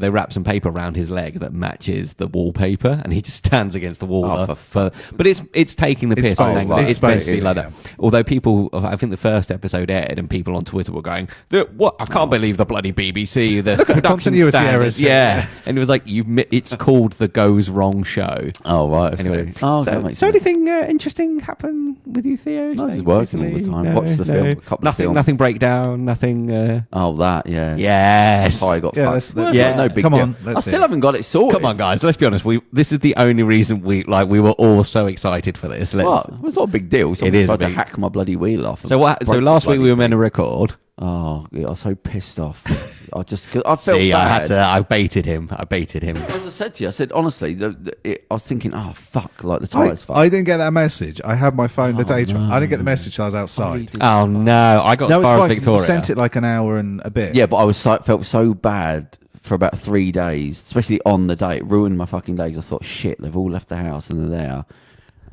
they wrap some paper around his leg that matches the wallpaper, and he just stands against the wall. But it's taking the piss. It's supposed to be like that. Although people, I think the first episode aired, and people on Twitter were going, "What? I can't believe the bloody BBC, the continuity errors." Yeah, and it was like it's called the Goes Wrong Show. Oh right. Anyway, so anything interesting happen with you, Theo? No, just working all the time. Watch the film. A couple of films. Nothing breakdown. Nothing. Yeah. Yes. I got fucked. No big deal. I still haven't got it sorted. Come on, guys. Let's be honest. This is the only reason we were all so excited for this. What? It's not a big deal. It is. Tried to hack my bloody wheel off. So last week we were meant to record. Oh, I was so pissed off. I felt bad. I baited him. As I said to you, I said honestly, I was thinking, oh fuck, like the tyres fucked. I didn't get that message. I had my phone, the data. No. I didn't get the message till I was outside. Oh no, I got as far as Victoria. You sent it like an hour and a bit. Yeah, but I felt so bad for about 3 days, especially on the day. It ruined my fucking days. I thought, shit, they've all left the house and they're there.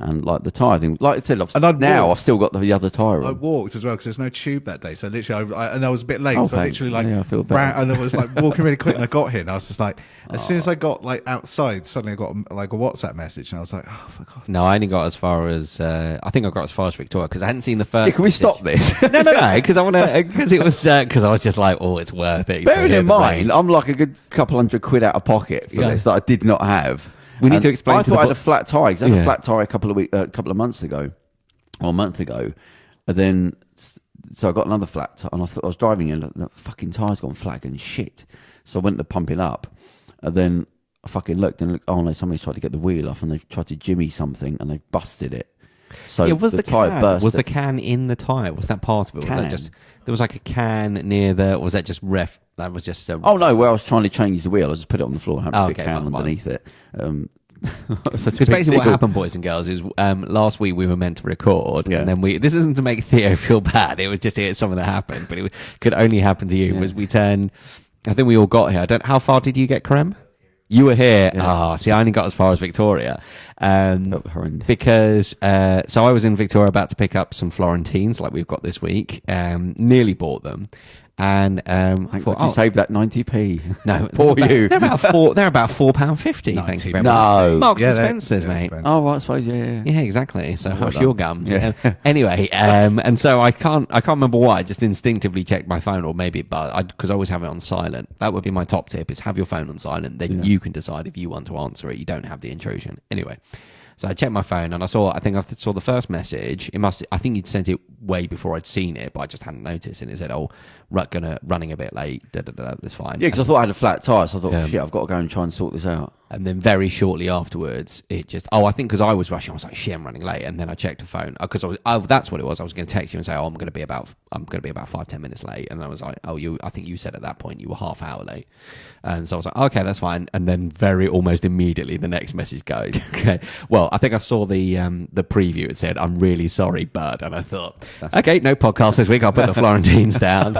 And like the tyre thing, like I said, I've still got the other tyre on. I walked as well because there's no tube that day, so literally, I was a bit late, so thanks. I literally I feel bad. And I was like walking really quick, and I got here, and I was just like, as soon as I got like outside, suddenly I got like a WhatsApp message, and I was like, oh fuck off. No, I only got as far as I think I got as far as Victoria because I hadn't seen the first. Yeah, can we stop this? No, because I want to because it was because I was just like, oh, it's worth it. Bearing in mind, I'm like a good couple $100 out of pocket for this that I did not have. We need to explain. I thought I had a flat tyre. I had a flat tyre a couple of months ago, or a month ago, and then so I got another flat tyre, and I thought I was driving and the fucking tyre's gone flat and shit. So I went to pump it up, and then I fucking looked and oh no, somebody's tried to get the wheel off and they've tried to jimmy something and they've busted it. So was the tyre can burst. Was the can in the tyre? Was that part of it? Was that just there was like a can near the? Or was that just ref? That was just a... Oh no! Where I was trying to change the wheel, I just put it on the floor and had a big can underneath it. Because basically what happened, boys and girls, is last week we were meant to record, and then this isn't to make Theo feel bad. It was just something that happened, but it could only happen to you. Was we turned? I think we all got here. How far did you get, Kerem? You were here. See, I only got as far as Victoria. Because so I was in Victoria about to pick up some Florentines like we've got this week. Nearly bought them. And Thank God you saved that 90p. No, poor you. They're about £4.50. Thank you very much. No, Marks and Spencer's, mate. Oh, right, I suppose, yeah. Yeah, exactly. So how's done. your gums? Yeah. Anyway, and so I can't remember why. I just instinctively checked my phone, or maybe, but because I always have it on silent. That would be my top tip: is have your phone on silent. Then you can decide if you want to answer it. You don't have the intrusion. Anyway. So I checked my phone and I saw the first message. I think you'd sent it way before I'd seen it, but I just hadn't noticed. And it said, running a bit late. That's fine. Yeah, because I thought I had a flat tyre, so I thought, shit, I've got to go and try and sort this out. And then very shortly afterwards, it just, I think because I was rushing, I was like, shit, I'm running late. And then I checked the phone because that's what it was. I was going to text you and say, I'm going to be about 5-10 minutes late. And I was like, I think you said at that point you were half hour late. And so I was like, okay, that's fine. And then almost immediately the next message goes, okay, well, I think I saw the preview. It said, I'm really sorry, bud. And I thought, okay, no podcast this week. I'll put the Florentines down.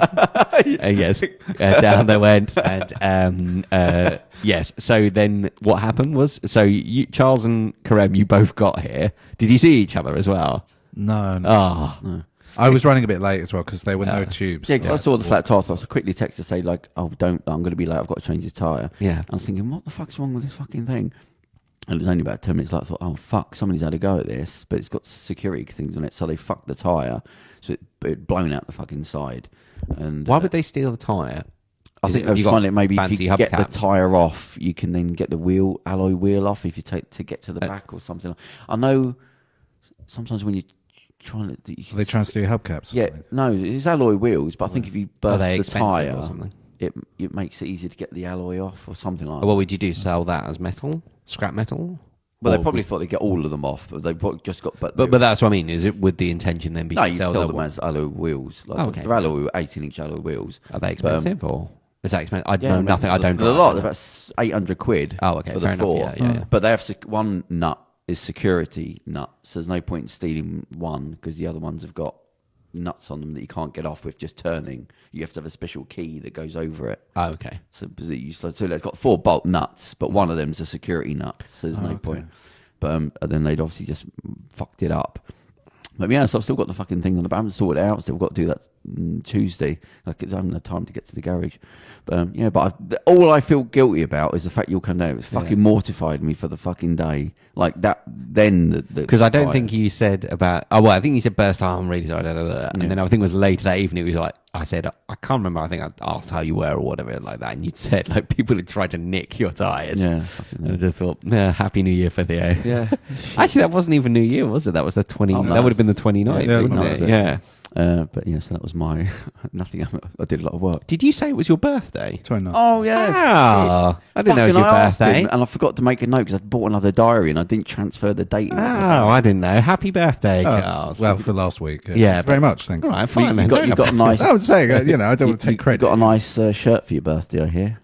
Yes, down they went. And yes, so then what happened was, Charles and Kerem, you both got here. Did you see each other as well? No. Oh. No. I was running a bit late as well because there were no tubes. Yeah, because I saw the flat tyre, so I quickly texted to say, like, I'm going to be late, I've got to change this tyre. Yeah. I was thinking, what the fuck's wrong with this fucking thing? And it was only about 10 minutes later, I thought, oh, fuck, somebody's had a go at this, but it's got security things on it, so they fucked the tyre, so it blown out the fucking side. And why would they steal the tyre? I think they've found it maybe if you get the tyre off, you can then get the alloy wheel off if you take to get to the back or something. I know sometimes when you're trying to... Are they trying to do hubcaps? Yeah, no, it's alloy wheels, but I think if you burst the tyre, or something? It makes it easier to get the alloy off or something like that. What would you do, sell that as metal? Scrap metal? Well, they probably thought they'd get all of them off, but they've just got... But that's what I mean. Is it with the intention then be to you sell them as alloy wheels. Like they're alloy 18-inch alloy wheels. Are they expensive or... Is that expensive? I know nothing. I don't. A lot. They're about £800. Oh, okay. For fair the four. enough. Yeah. But they have one nut is security nut, so there's no point in stealing one because the other ones have got nuts on them that you can't get off with just turning. You have to have a special key that goes over it. Oh, okay. So it's got 4 bolt nuts, but one of them's a security nut, so there's no point. But then they'd obviously just fucked it up. But yeah, so I've still got the fucking thing on the back. I haven't sorted it out. Still got to do that Tuesday. Like I haven't had time to get to the garage. But all I feel guilty about is the fact you'll come down. It's fucking mortified me for the fucking day. Like that. Then because I don't think you said about. Oh well, I think you said burst. I'm really sorry. And then I think it was later that evening. It was like I said. I can't remember. I think I asked how you were or whatever like that, and you said like people had tried to nick your tyres. Yeah. And I just thought, Happy New Year for Theo. Yeah. Actually, that wasn't even New Year, was it? That was the 20. That would have been the 29th, wouldn't it? Yeah. But yeah, so that was my nothing. I did a lot of work. Did you say it was your birthday? 29. Oh yeah. Oh, I didn't know it was your birthday. And I forgot to make a note because I bought another diary and I didn't transfer the date. Oh, I didn't know. Happy birthday, Charles. Well, for last week. Yeah, very much. Thanks. All right, fine. You got a nice. I would say, I don't want to take credit. You got a nice shirt for your birthday, I hear.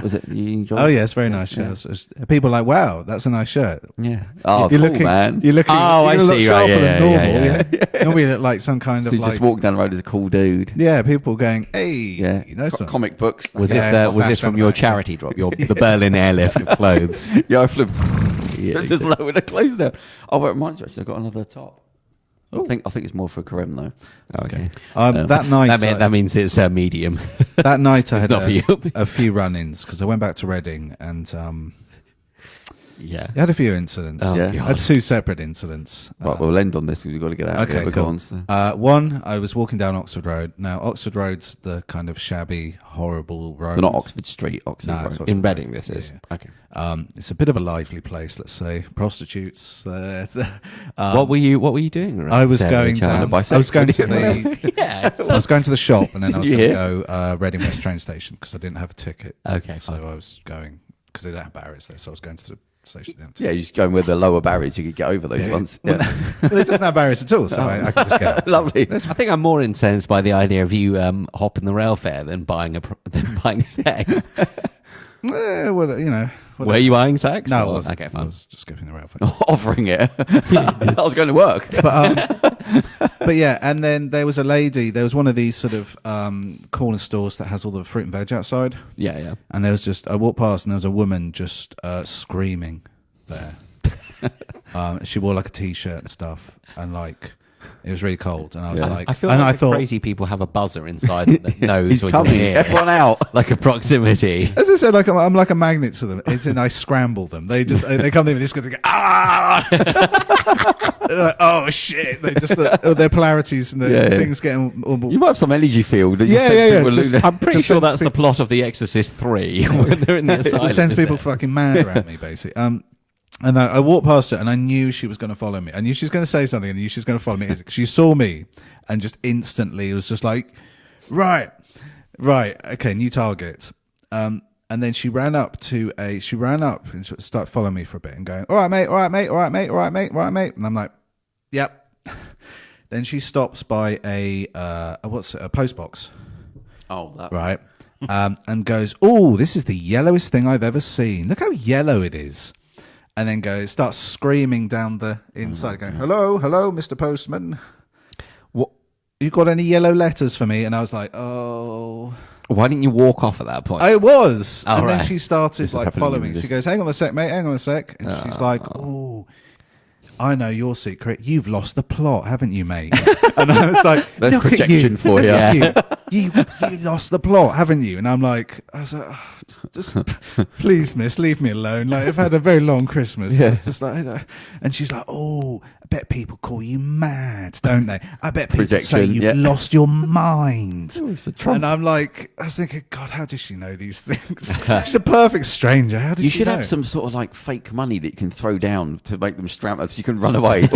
Was it? You enjoyed? Oh yes, very nice shirt. People are like, wow, that's a nice shirt. Yeah. Oh, you're cool, looking, man. You're looking. Oh, I see. Sharper than normal. Yeah. Normally, you look like some kind of so you just walk down the road as a cool dude. Yeah, people going, hey, comic books. Was this from your charity drop? The Berlin airlift of clothes? Yeah, I flipped. Just lower the clothes down. Oh, it reminds me. Actually, I've got another top. I think it's more for Kerem though. Okay. That night, that means it's medium. That night, I had a few run-ins because I went back to Reading and Yeah. You had a few incidents. Oh, yeah. I had two separate incidents. Right, we'll end on this because we've got to get out okay, of here. Cool. One, I was walking down Oxford Road. Now, Oxford Road's the kind of shabby, horrible road. But not Oxford Street, Oxford Road. Oxford in Reading, this is. Yeah. Okay. It's a bit of a lively place, let's say. Prostitutes. What were you doing? I was going down. I was going to the. Yeah. I was going to the shop, and then I was going to go Reading West train station because I didn't have a ticket. Okay. So I was going because they don't have barriers there. So I was going to the station. Yeah, you just go with the lower barriers. You could get over those ones. Yeah. Well, it doesn't have barriers at all, so I can just get out. Lovely. I think I'm more incensed by the idea of you hopping the rail fare than buying sex. Well, you know. Were you buying sex? No, I wasn't. Okay, fine. I was just skipping the rail fare. Offering it. I was going to work. But yeah, and then there was a lady. There was one of these sort of corner stores that has all the fruit and veg outside. Yeah, yeah. And there was I walked past, and there was a woman just screaming there. She wore like a t-shirt and stuff, and like It was really cold, and I was like, I feel and like I thought, crazy people have a buzzer inside that knows He's when coming. you're here. Everyone out. Like a proximity. as I said, like I'm like a magnet to them. It's and I scramble them. They come in and just go ah. They're like, oh shit! They just their polarities and the things getting. You might have some energy field. That I'm pretty sure that's the plot of The Exorcist 3 when they're in the asylum. It sends people fucking mad around me, basically. And I walked past her, and I knew she was going to follow me. I knew she was going to say something, and I knew she was going to follow me. She saw me, and just instantly was just like, right, okay, new target. And then she ran up and started following me for a bit and going, all right, mate. And I'm like, yep. Then she stops by a post box. Oh, that right. And goes, oh, this is the yellowest thing I've ever seen. Look how yellow it is. And then starts screaming down the inside, going, hello, Mr. Postman. What? You got any yellow letters for me? And I was like, oh. Why didn't you walk off at that point? I was. Oh, and right. then she started following me. She goes, hang on a sec, mate, hang on a sec. And she's like, oh, I know your secret. You've lost the plot, haven't you, mate? And I was like, that's look projection at for you. You lost the plot, haven't you? And I was like, oh, just please, miss, leave me alone. Like, I've had a very long Christmas. Yeah. It's just like, and she's like, oh, I bet people call you mad, don't they? I bet people say you've lost your mind. Ooh, and I'm like, I was thinking, God, how does she know these things? She's a perfect stranger. How does you she should know? have some sort of like fake money that you can throw down to make them scramble so you can run away.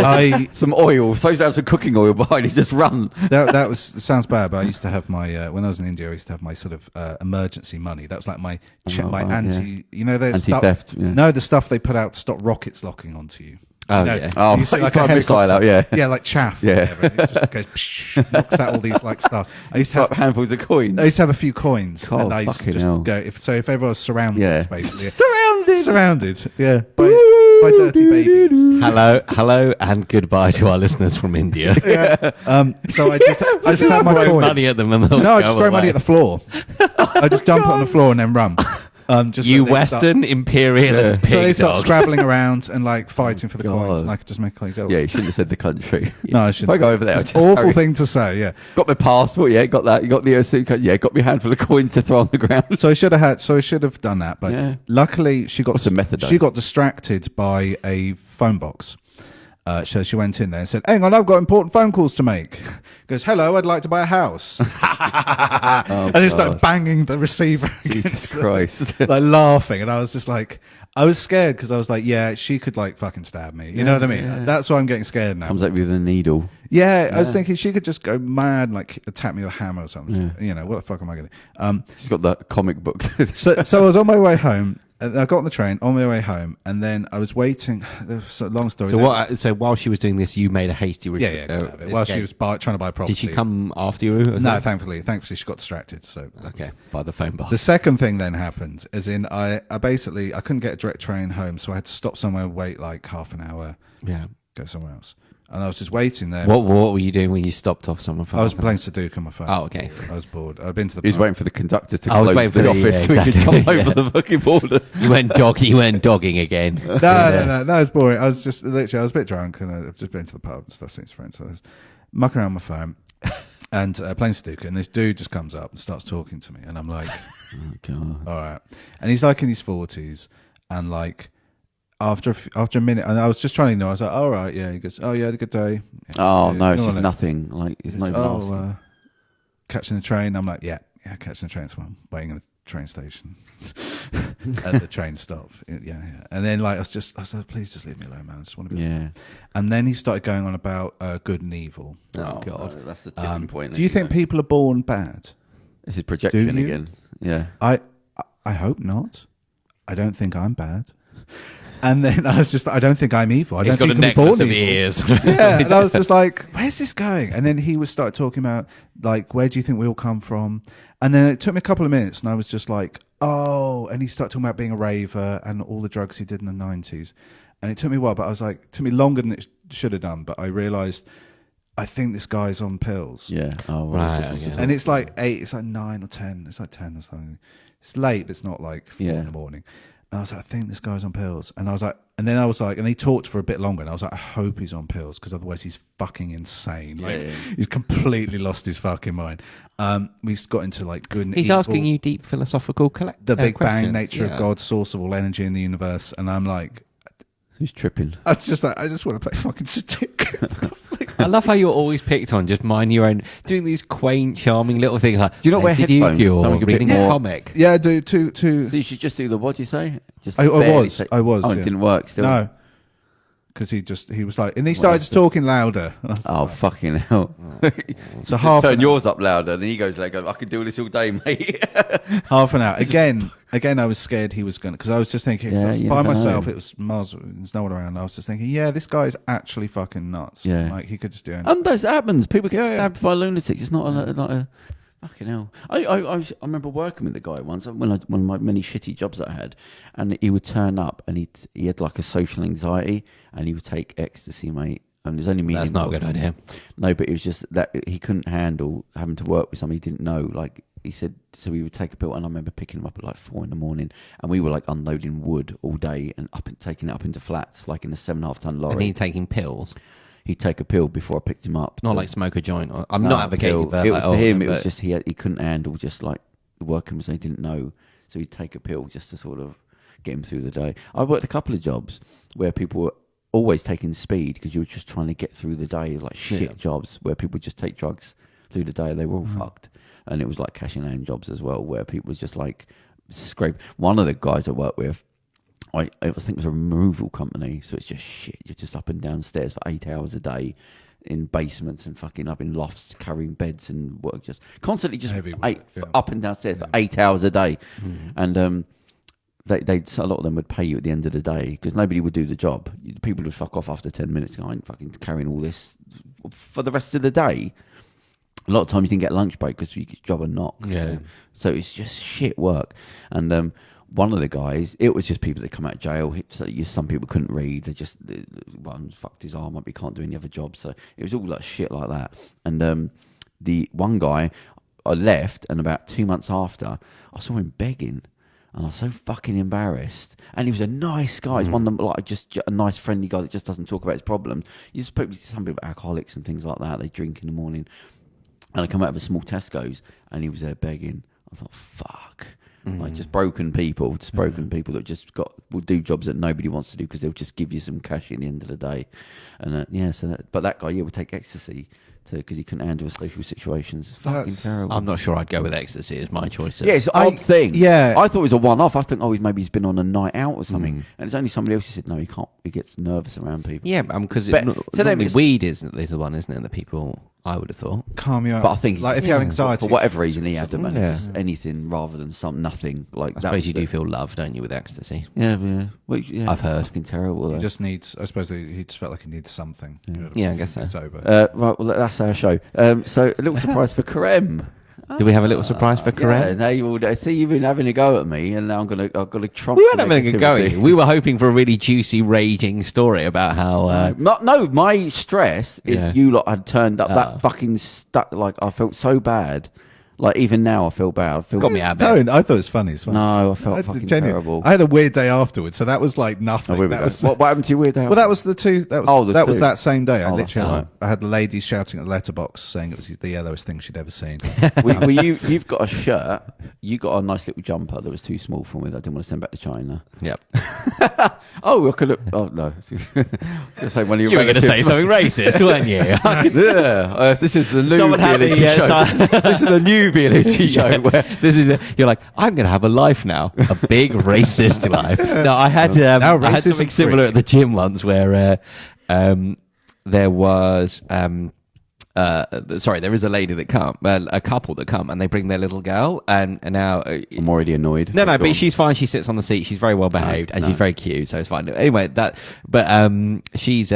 Some oil, throws down some cooking oil behind you, just run. That sounds bad, but I used to have my when I was in India, I used to have my sort of emergency money. That was like my anti-theft. Yeah. No, the stuff they put out to stop rockets locking onto you. Oh, yeah. Oh, you like a missile out, yeah, like chaff. Yeah, or whatever. It just goes psh, knocks out all these like stuff. I used to have handfuls of coins. I used to have a few coins, God, and I used to just go. If everyone was surrounded, basically surrounded, yeah, by dirty babies. Hello, and goodbye to our listeners from India. Yeah. So I just have my coins. Money at them, and no, I just throw money at the floor. I just dump it on the floor and then run. Just you Western imperialist pig so they start dog. scrabbling around and like fighting for the coins, and I could just make like go. Yeah, you shouldn't have said the country. No, I shouldn't. If I go over there, it's an awful thing to say. Yeah, got my passport. Yeah, got that. You got the OC. Yeah, got me a handful of coins to throw on the ground. So I should have done that, but luckily she got distracted by a phone box. So she went in there and said, hang on, I've got important phone calls to make. Goes, hello, I'd like to buy a house. And they started banging the receiver. Jesus Christ. Like laughing. And I was just like, I was scared because I was like, yeah, she could like fucking stab me. You know what I mean? Yeah. That's why I'm getting scared now. Comes up with a needle. Yeah, I was thinking she could just go mad and like attack me with a hammer or something. Yeah. You know, what the fuck am I going to She's got that comic book. So I was on my way home. I got on the train on my way home, and then I was waiting. There was a long story. So while she was doing this, you made a hasty while she was trying to buy property. Did she come after you? No, thankfully she got distracted. So okay, by the phone box. The second thing then happened, as in I couldn't get a direct train home, so I had to stop somewhere, wait like half an hour, go somewhere else. And I was just waiting there. What were you doing when you stopped off someone? I was playing Sudoku on my phone. Oh, okay. I was bored. I'd been to the pub. He was waiting for the conductor to close the office so he could jump over the fucking border. You went dogging again. No, it's boring. I was just literally, I was a bit drunk and I've just been to the pub and stuff, seen friends. So I was mucking around my phone and playing Sudoku, and this dude just comes up and starts talking to me, and I'm like, oh God. All right. And he's like in his 40s, and like, after a minute, and I was just trying to ignore. I was like, "All right, yeah." He goes, "Oh, yeah, had a good day." Yeah, oh no, it's just nothing. Like it's not even asking. Catching the train. I'm like, yeah, catching the train. So I'm waiting at the train station at the train stop. Yeah. And then like I said, please just leave me alone, man. I just want to be. Yeah. And then he started going on about good and evil. Oh God, that's the tipping point. Do you think people are born bad? This is projection again. Yeah. I hope not. I don't think I'm bad. And then I was just, I don't think I'm evil. I don't think a necklace of ears. Yeah, and I was just like, where's this going? And then he would start talking about, like, where do you think we all come from? And then it took me a couple of minutes, and I was just like, oh. And he started talking about being a raver and all the drugs he did in the 90s. And it took me a while, but I was like, it took me longer than it should have done. But I realised, I think this guy's on pills. Yeah. Oh, well, right. And it's like 8, it's like 9 or 10. It's like 10 or something. It's late, but it's not like 4 in the morning. And I was like, I think this guy's on pills. And I was like, and then I was like, and he talked for a bit longer. And I was like, I hope he's on pills because otherwise he's fucking insane. Like he's completely lost his fucking mind. We got into like good and He's evil, asking you deep philosophical the Big Bang, questions. nature of God, source of all energy in the universe. And I'm like, who's tripping? I just want to play fucking stick. I love how you're always picked on, just mind your own, doing these quaint, charming little things like, do you not wear headphones? You're reading a comic. Yeah, I do. Two. So you should just do the, what do you say? Just I was. Oh, it didn't work still? No. Because he was like, and he started just talking louder. Oh, fucking hell. So turn yours up louder. Then he goes like, I could do this all day, mate. half an hour. Again, I was scared he was going to, because I was just thinking, by myself, it was Mars, there's no one around. I was just thinking, yeah, this guy's actually fucking nuts. Yeah. Like, he could just do anything. That happens. People get stabbed by lunatics. It's not a fucking hell. I remember working with the guy once, one of my many shitty jobs that I had, and he would turn up and he had like a social anxiety and he would take ecstasy, mate. And there's only me. That's not a good idea. No, but it was just that he couldn't handle having to work with somebody he didn't know. Like he said, so he would take a pill, and I remember picking him up at like 4 a.m, and we were like unloading wood all day and taking it up into flats, like in a 7.5 ton lorry. And he taking pills. He'd take a pill before I picked him up. Not like smoke a joint. I'm not advocating for that. For him, it was just he couldn't handle just like working with something he didn't know. So he'd take a pill just to sort of get him through the day. I worked a couple of jobs where people were always taking speed because you were just trying to get through the day, like shit jobs where people just take drugs through the day. They were all fucked. And it was like cash in hand jobs as well, where people was just like scrape. One of the guys I worked with, I think it was a removal company, so it's just shit. You're just up and down stairs for 8 hours a day in basements and fucking up in lofts carrying beds and work, just constantly just up and down stairs for 8 hours a day. And they a lot of them would pay you at the end of the day because nobody would do the job. People would fuck off after 10 minutes. I ain't fucking carrying all this for the rest of the day. A lot of times you didn't get lunch break because you get job and knock. Yeah. So it's just shit work. And one of the guys, it was just people that come out of jail. Some people couldn't read. One fucked his arm up. He can't do any other job. So it was all like shit like that. And the one guy, I left, and about 2 months after, I saw him begging. And I was so fucking embarrassed. And he was a nice guy. He's one of them, like, just a nice, friendly guy that just doesn't talk about his problems. Some people are alcoholics and things like that. They drink in the morning. And I come out of a small Tesco's, and he was there begging. I thought, fuck. Like, just broken people that just will do jobs that nobody wants to do because they'll just give you some cash at the end of the day. And but that guy, would take ecstasy because he couldn't handle social situations. It's fucking terrible. I'm not sure I'd go with ecstasy as my choice. Yeah, it's an odd thing. Yeah. I thought it was a one-off. I think, maybe he's been on a night out or something. And it's only somebody else who said, no, he can't. He gets nervous around people. Yeah, because weed is the one, isn't it, that people... I would have thought. Calm you out. But I think like if you have anxiety, for whatever reason, he had them, and just anything rather than nothing. Like I suppose you do feel love, don't you, with ecstasy? Yeah. Well, yeah, I've heard. Fucking terrible. He just needs. I suppose he just felt like he needs something. Yeah, I guess so. Sober. Right. Well, that's our show. So a little surprise for Kerem. Do we have a little surprise for Kerem? Yeah, I see you've been having a go at me, and now I've got to trump. We weren't having a go at you. We were hoping for a really juicy, raging story about how. No, my stress is you lot had turned up that fucking stuck. Like I felt so bad. Like even now I feel bad. Got me out of Don't. I thought it was funny. It's funny. No, I felt fucking terrible. I had a weird day afterwards, so that was like nothing. What happened to you weird day? Well, that was the two. That was that same day. I had ladies shouting at the letterbox saying it was the yellowest thing she'd ever seen. Well, you've got a shirt. You got a nice little jumper that was too small for me. That I didn't want to send back to China. Yep. I could look. Oh no. Say one of you were going to say something racist, weren't you? Yeah. This is the new Vialucci show. This is the new Vialucci show where you're like, I'm going to have a life now, a big racist life. No, I had something similar at the gym once where there was. There is a lady that a couple that come, and they bring their little girl, and now I'm already annoyed. No, but she's fine. She sits on the seat. She's very well behaved, and she's very cute, so it's fine. Anyway, she's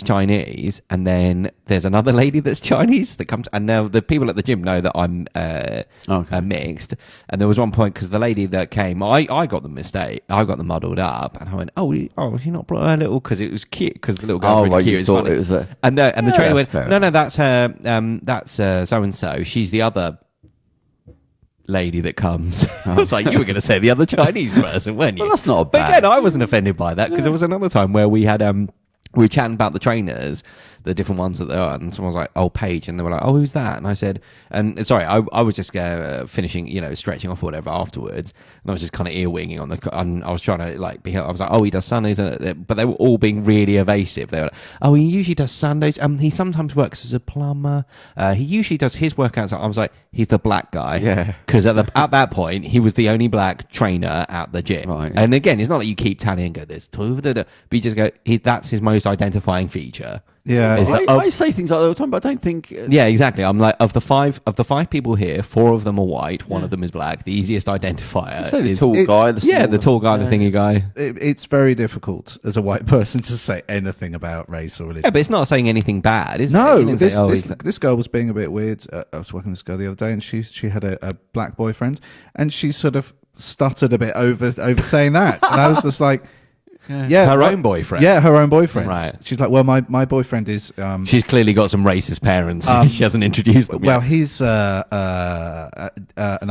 Chinese, and then there's another lady that's Chinese that comes, and now the people at the gym know that I'm mixed. And there was one point because the lady that came, I got them muddled up, and I went, she not brought her little because it was cute because the little girl was really cute. You thought it was and the trainer went, no, that's her. That's so and so. She's the other lady that comes. I was like, you were going to say the other Chinese person, weren't you? Well, that's not a But bad. again, I wasn't offended by that because there was another time where we had we were chatting about the trainers, the different ones that there are, and someone was like, "Oh, Paige," and they were like, "Oh, who's that?" And I said, "And sorry, I was just finishing, stretching off or whatever afterwards, and I was just kind of earwinging on I was trying to I was like, "Oh, he does Sundays," but they were all being really evasive. They were like, "Oh, he usually does Sundays. He sometimes works as a plumber. He usually does his workouts." I was like, "He's the black guy," Yeah. because at that point he was the only black trainer at the gym. Right. And again, it's not like you keep tallying and go, "There's two," but you just go, "That's his most identifying feature." Yeah. I say things like that all the time, but I don't think. Yeah, exactly. I'm like, of the five people here, 4 of them are white, 1 of them is black. The easiest identifier Say the is tall guy. the tall guy, the thingy guy. It's very difficult as a white person to say anything about race or religion. Yeah, but it's not saying anything bad, is it? No, You can say, this girl was being a bit weird. I was working with this girl the other day, and she had a black boyfriend, and she sort of stuttered a bit over saying that, and I was just like. Yeah, her own boyfriend. Yeah, her own boyfriend. Right. She's like, well, my boyfriend is. She's clearly got some racist parents. She hasn't introduced them. Well, yet. he's. And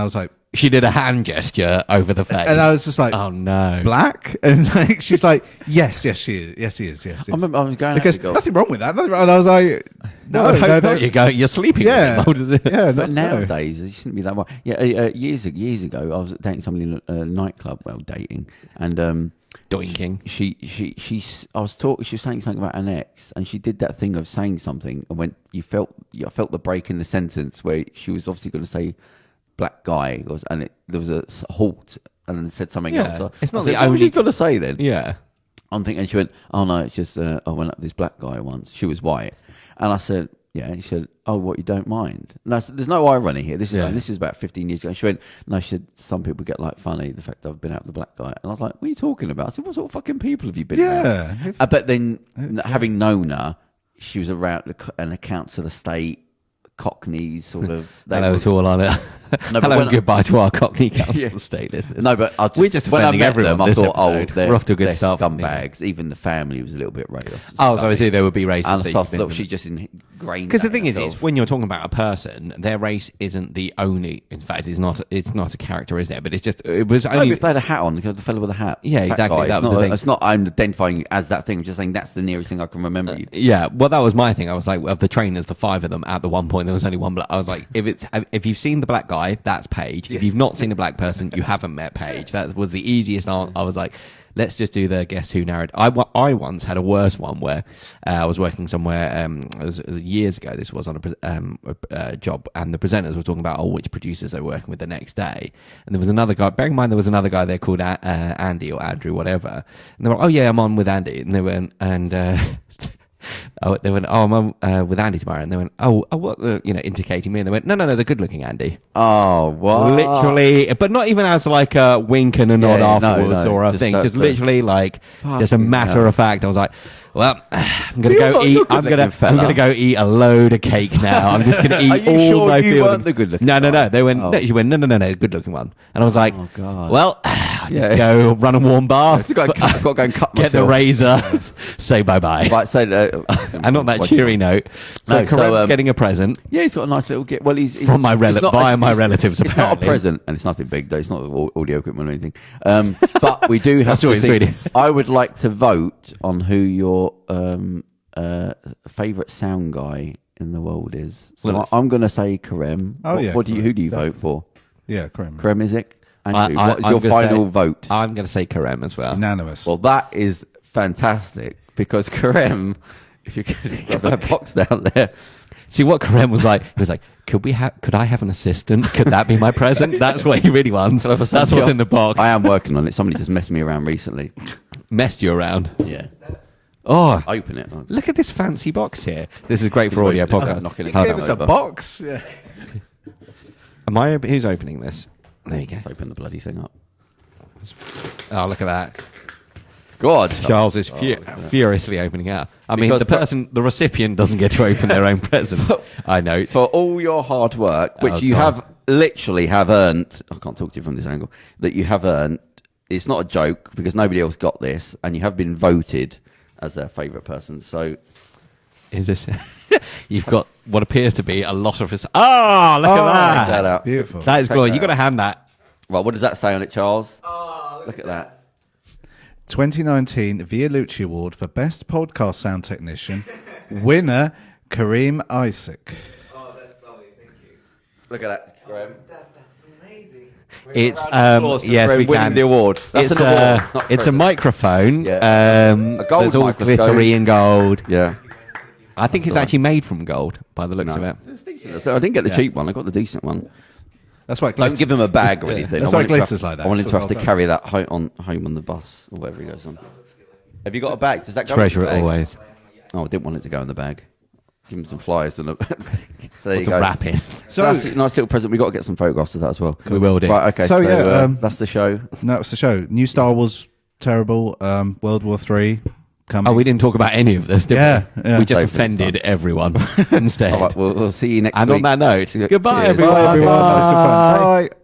I was like. She did a hand gesture over the face, And I was just like, "Oh no, black?" And like, she's like, "Yes, she is. Yes, he is. Yes." I remember I was going because out to nothing wrong with that. And I was like, "No, you're sleeping." Yeah, with him. yeah. But no. nowadays, it shouldn't be that way. Yeah, years ago, I was dating somebody in a nightclub. Well, dating, and Doinking. She was saying something about an ex, and she did that thing of saying something, and when I felt the break in the sentence where she was obviously going to say black guy, and there was a halt, and then said something Yeah, else. it's not I said, the what only- you got to say then. Yeah. I'm thinking, and she went, "Oh no, it's just I went up with this black guy once. She was white," and I said, "Yeah." And she said, "Oh, what, you don't mind?" No, I said, there's no irony here. This is about 15 years ago. And she went, "No," she said, "Some people get like funny the fact that I've been out with the black guy." And I was like, "What are you talking about?" I said, "What sort of fucking people have you been?" Yeah. around? But then, having known her, she was around an accounts of the state, Cockneys, sort of. Hello to all on it. No, but Hello when and goodbye to our Cockney Council state listeners. No, but We're just when I offending met everyone them, I this thought, episode. they're We're off to a good they're start. scumbags. Even the family was a little bit racist. Oh, so I see there would be racist. And that so I you've been thought with. she just ingrained. Because the that thing in is herself. when you're talking about a person, their race isn't the only. In fact, it's not a character, is there? But it's just it was No, only. but if they had a hat on, the fellow with a hat. Yeah, that exactly, guy, that it's was not, the thing. It's not I'm identifying as that thing. I'm just saying that's the nearest thing I can remember you. Yeah, well, that was my thing. I was like, of the trainers, the 5 of them, at the one point there was only one black. I was like, if you've seen the black guy, that's Paige. If you've not seen a black person, you haven't met Paige. That was the easiest. I was like, let's just do the guess who narrative. I once had a worse one where I was working somewhere it was years ago. This was on a job, and the presenters were talking about which producers they were working with the next day. And there was another guy. Bearing in mind, there was another guy there called Andy or Andrew, whatever. And they were, "Oh yeah, I'm on with Andy." And they went I'm on with Andy tomorrow. And they went, "Oh, what?" Indicating me. And they went, "No, the good-looking Andy." Oh, what? Literally, but not even as like a wink and a nod afterwards or a just thing. that, Just literally like, just a Fucking matter hell. of fact. I was like, well, I'm gonna You're go not eat. the I'm good-looking fella. gonna go eat a load of cake now. I'm just gonna Are eat you all sure my you field. weren't the good-looking No. guy? They went. Oh. No, she went. No, good looking one. And I was like, Oh, God. well, just go run a warm bath. I've got to go and cut Get the myself. razor. Say bye bye. Right, so And on that cheery note, so No, so, Kerem's getting a present. yeah, he's got a nice little gift. Well, he's From my it's not- via my it's- relatives, It's not a apparently. present, and it's nothing big though. It's not audio equipment or anything. But we do have That's to what he's think. reading. I would like to vote on who your favorite sound guy in the world is. So Well, I'm going to say Kerem. Oh, yeah, Who do you Kerem, vote for? Yeah, Kerem. Kerem Isik? Andrew, I- what is I'm your gonna final say- vote? I'm going to say Kerem as well. Unanimous. Well, that is fantastic because Kerem, if you could grab that box down there. See what Kerem was like. He was like, "Could I have an assistant? Could that be my present?" That's what he really wants. That's what's in the box. I am working on it. Somebody just messed me around recently. Messed you around. Yeah. Oh, Open it. look at this fancy box here. This is great for audio podcast. Knocking it Hold Give on. us a box. Yeah. Who's opening this? There you go. Let's open the bloody thing up. Oh, look at that. God. Charles is furiously opening it up. I mean, Because the recipient doesn't get to open their own present. I know. For all your hard work, which Oh, you God. have literally have earned, I can't talk to you from this angle, that you have earned, it's not a joke because nobody else got this, and you have been voted as their favourite person. So Is this? You've got what appears to be a lot of his. Oh, look at that! That out. Beautiful. That is glorious. You've got to hand that. Right, what does that say on it, Charles? Look at that. 2019 Vialucci Award for Best Podcast Sound Technician. Winner, Kerem Isik. Oh, that's lovely. Thank you. Look at that, Graham. That's amazing. It's Yes, we winning can. The award. That's it's an award. Not it's a microphone. Yeah. A gold that's all microscope. glittery and gold. Yeah. I think it's actually made from gold by the looks of it. I didn't get the cheap one. I got the decent one. That's why it Don't glitters. give him a bag or anything. That's why it glitters like that. I want him It's to have to well done. carry that home on the bus or whatever he goes on. Have you got a bag? Does that go Treasure in the it bag? always. Oh, I didn't want it to go in the bag. Give him some flyers and so there you To go. wrap in. So that's a nice little present. We got to get some photographs of that as well. We will do. Right, okay. So, yeah, that's the show. No, it's the show. New Star Wars, terrible. World War 3 coming. Oh, we didn't talk about any of this, did we? Yeah. We just Save for next offended everyone instead. All right, we'll see you next And week. on that note, goodbye, Cheers. everyone. Bye, everyone. That was good fun. Bye.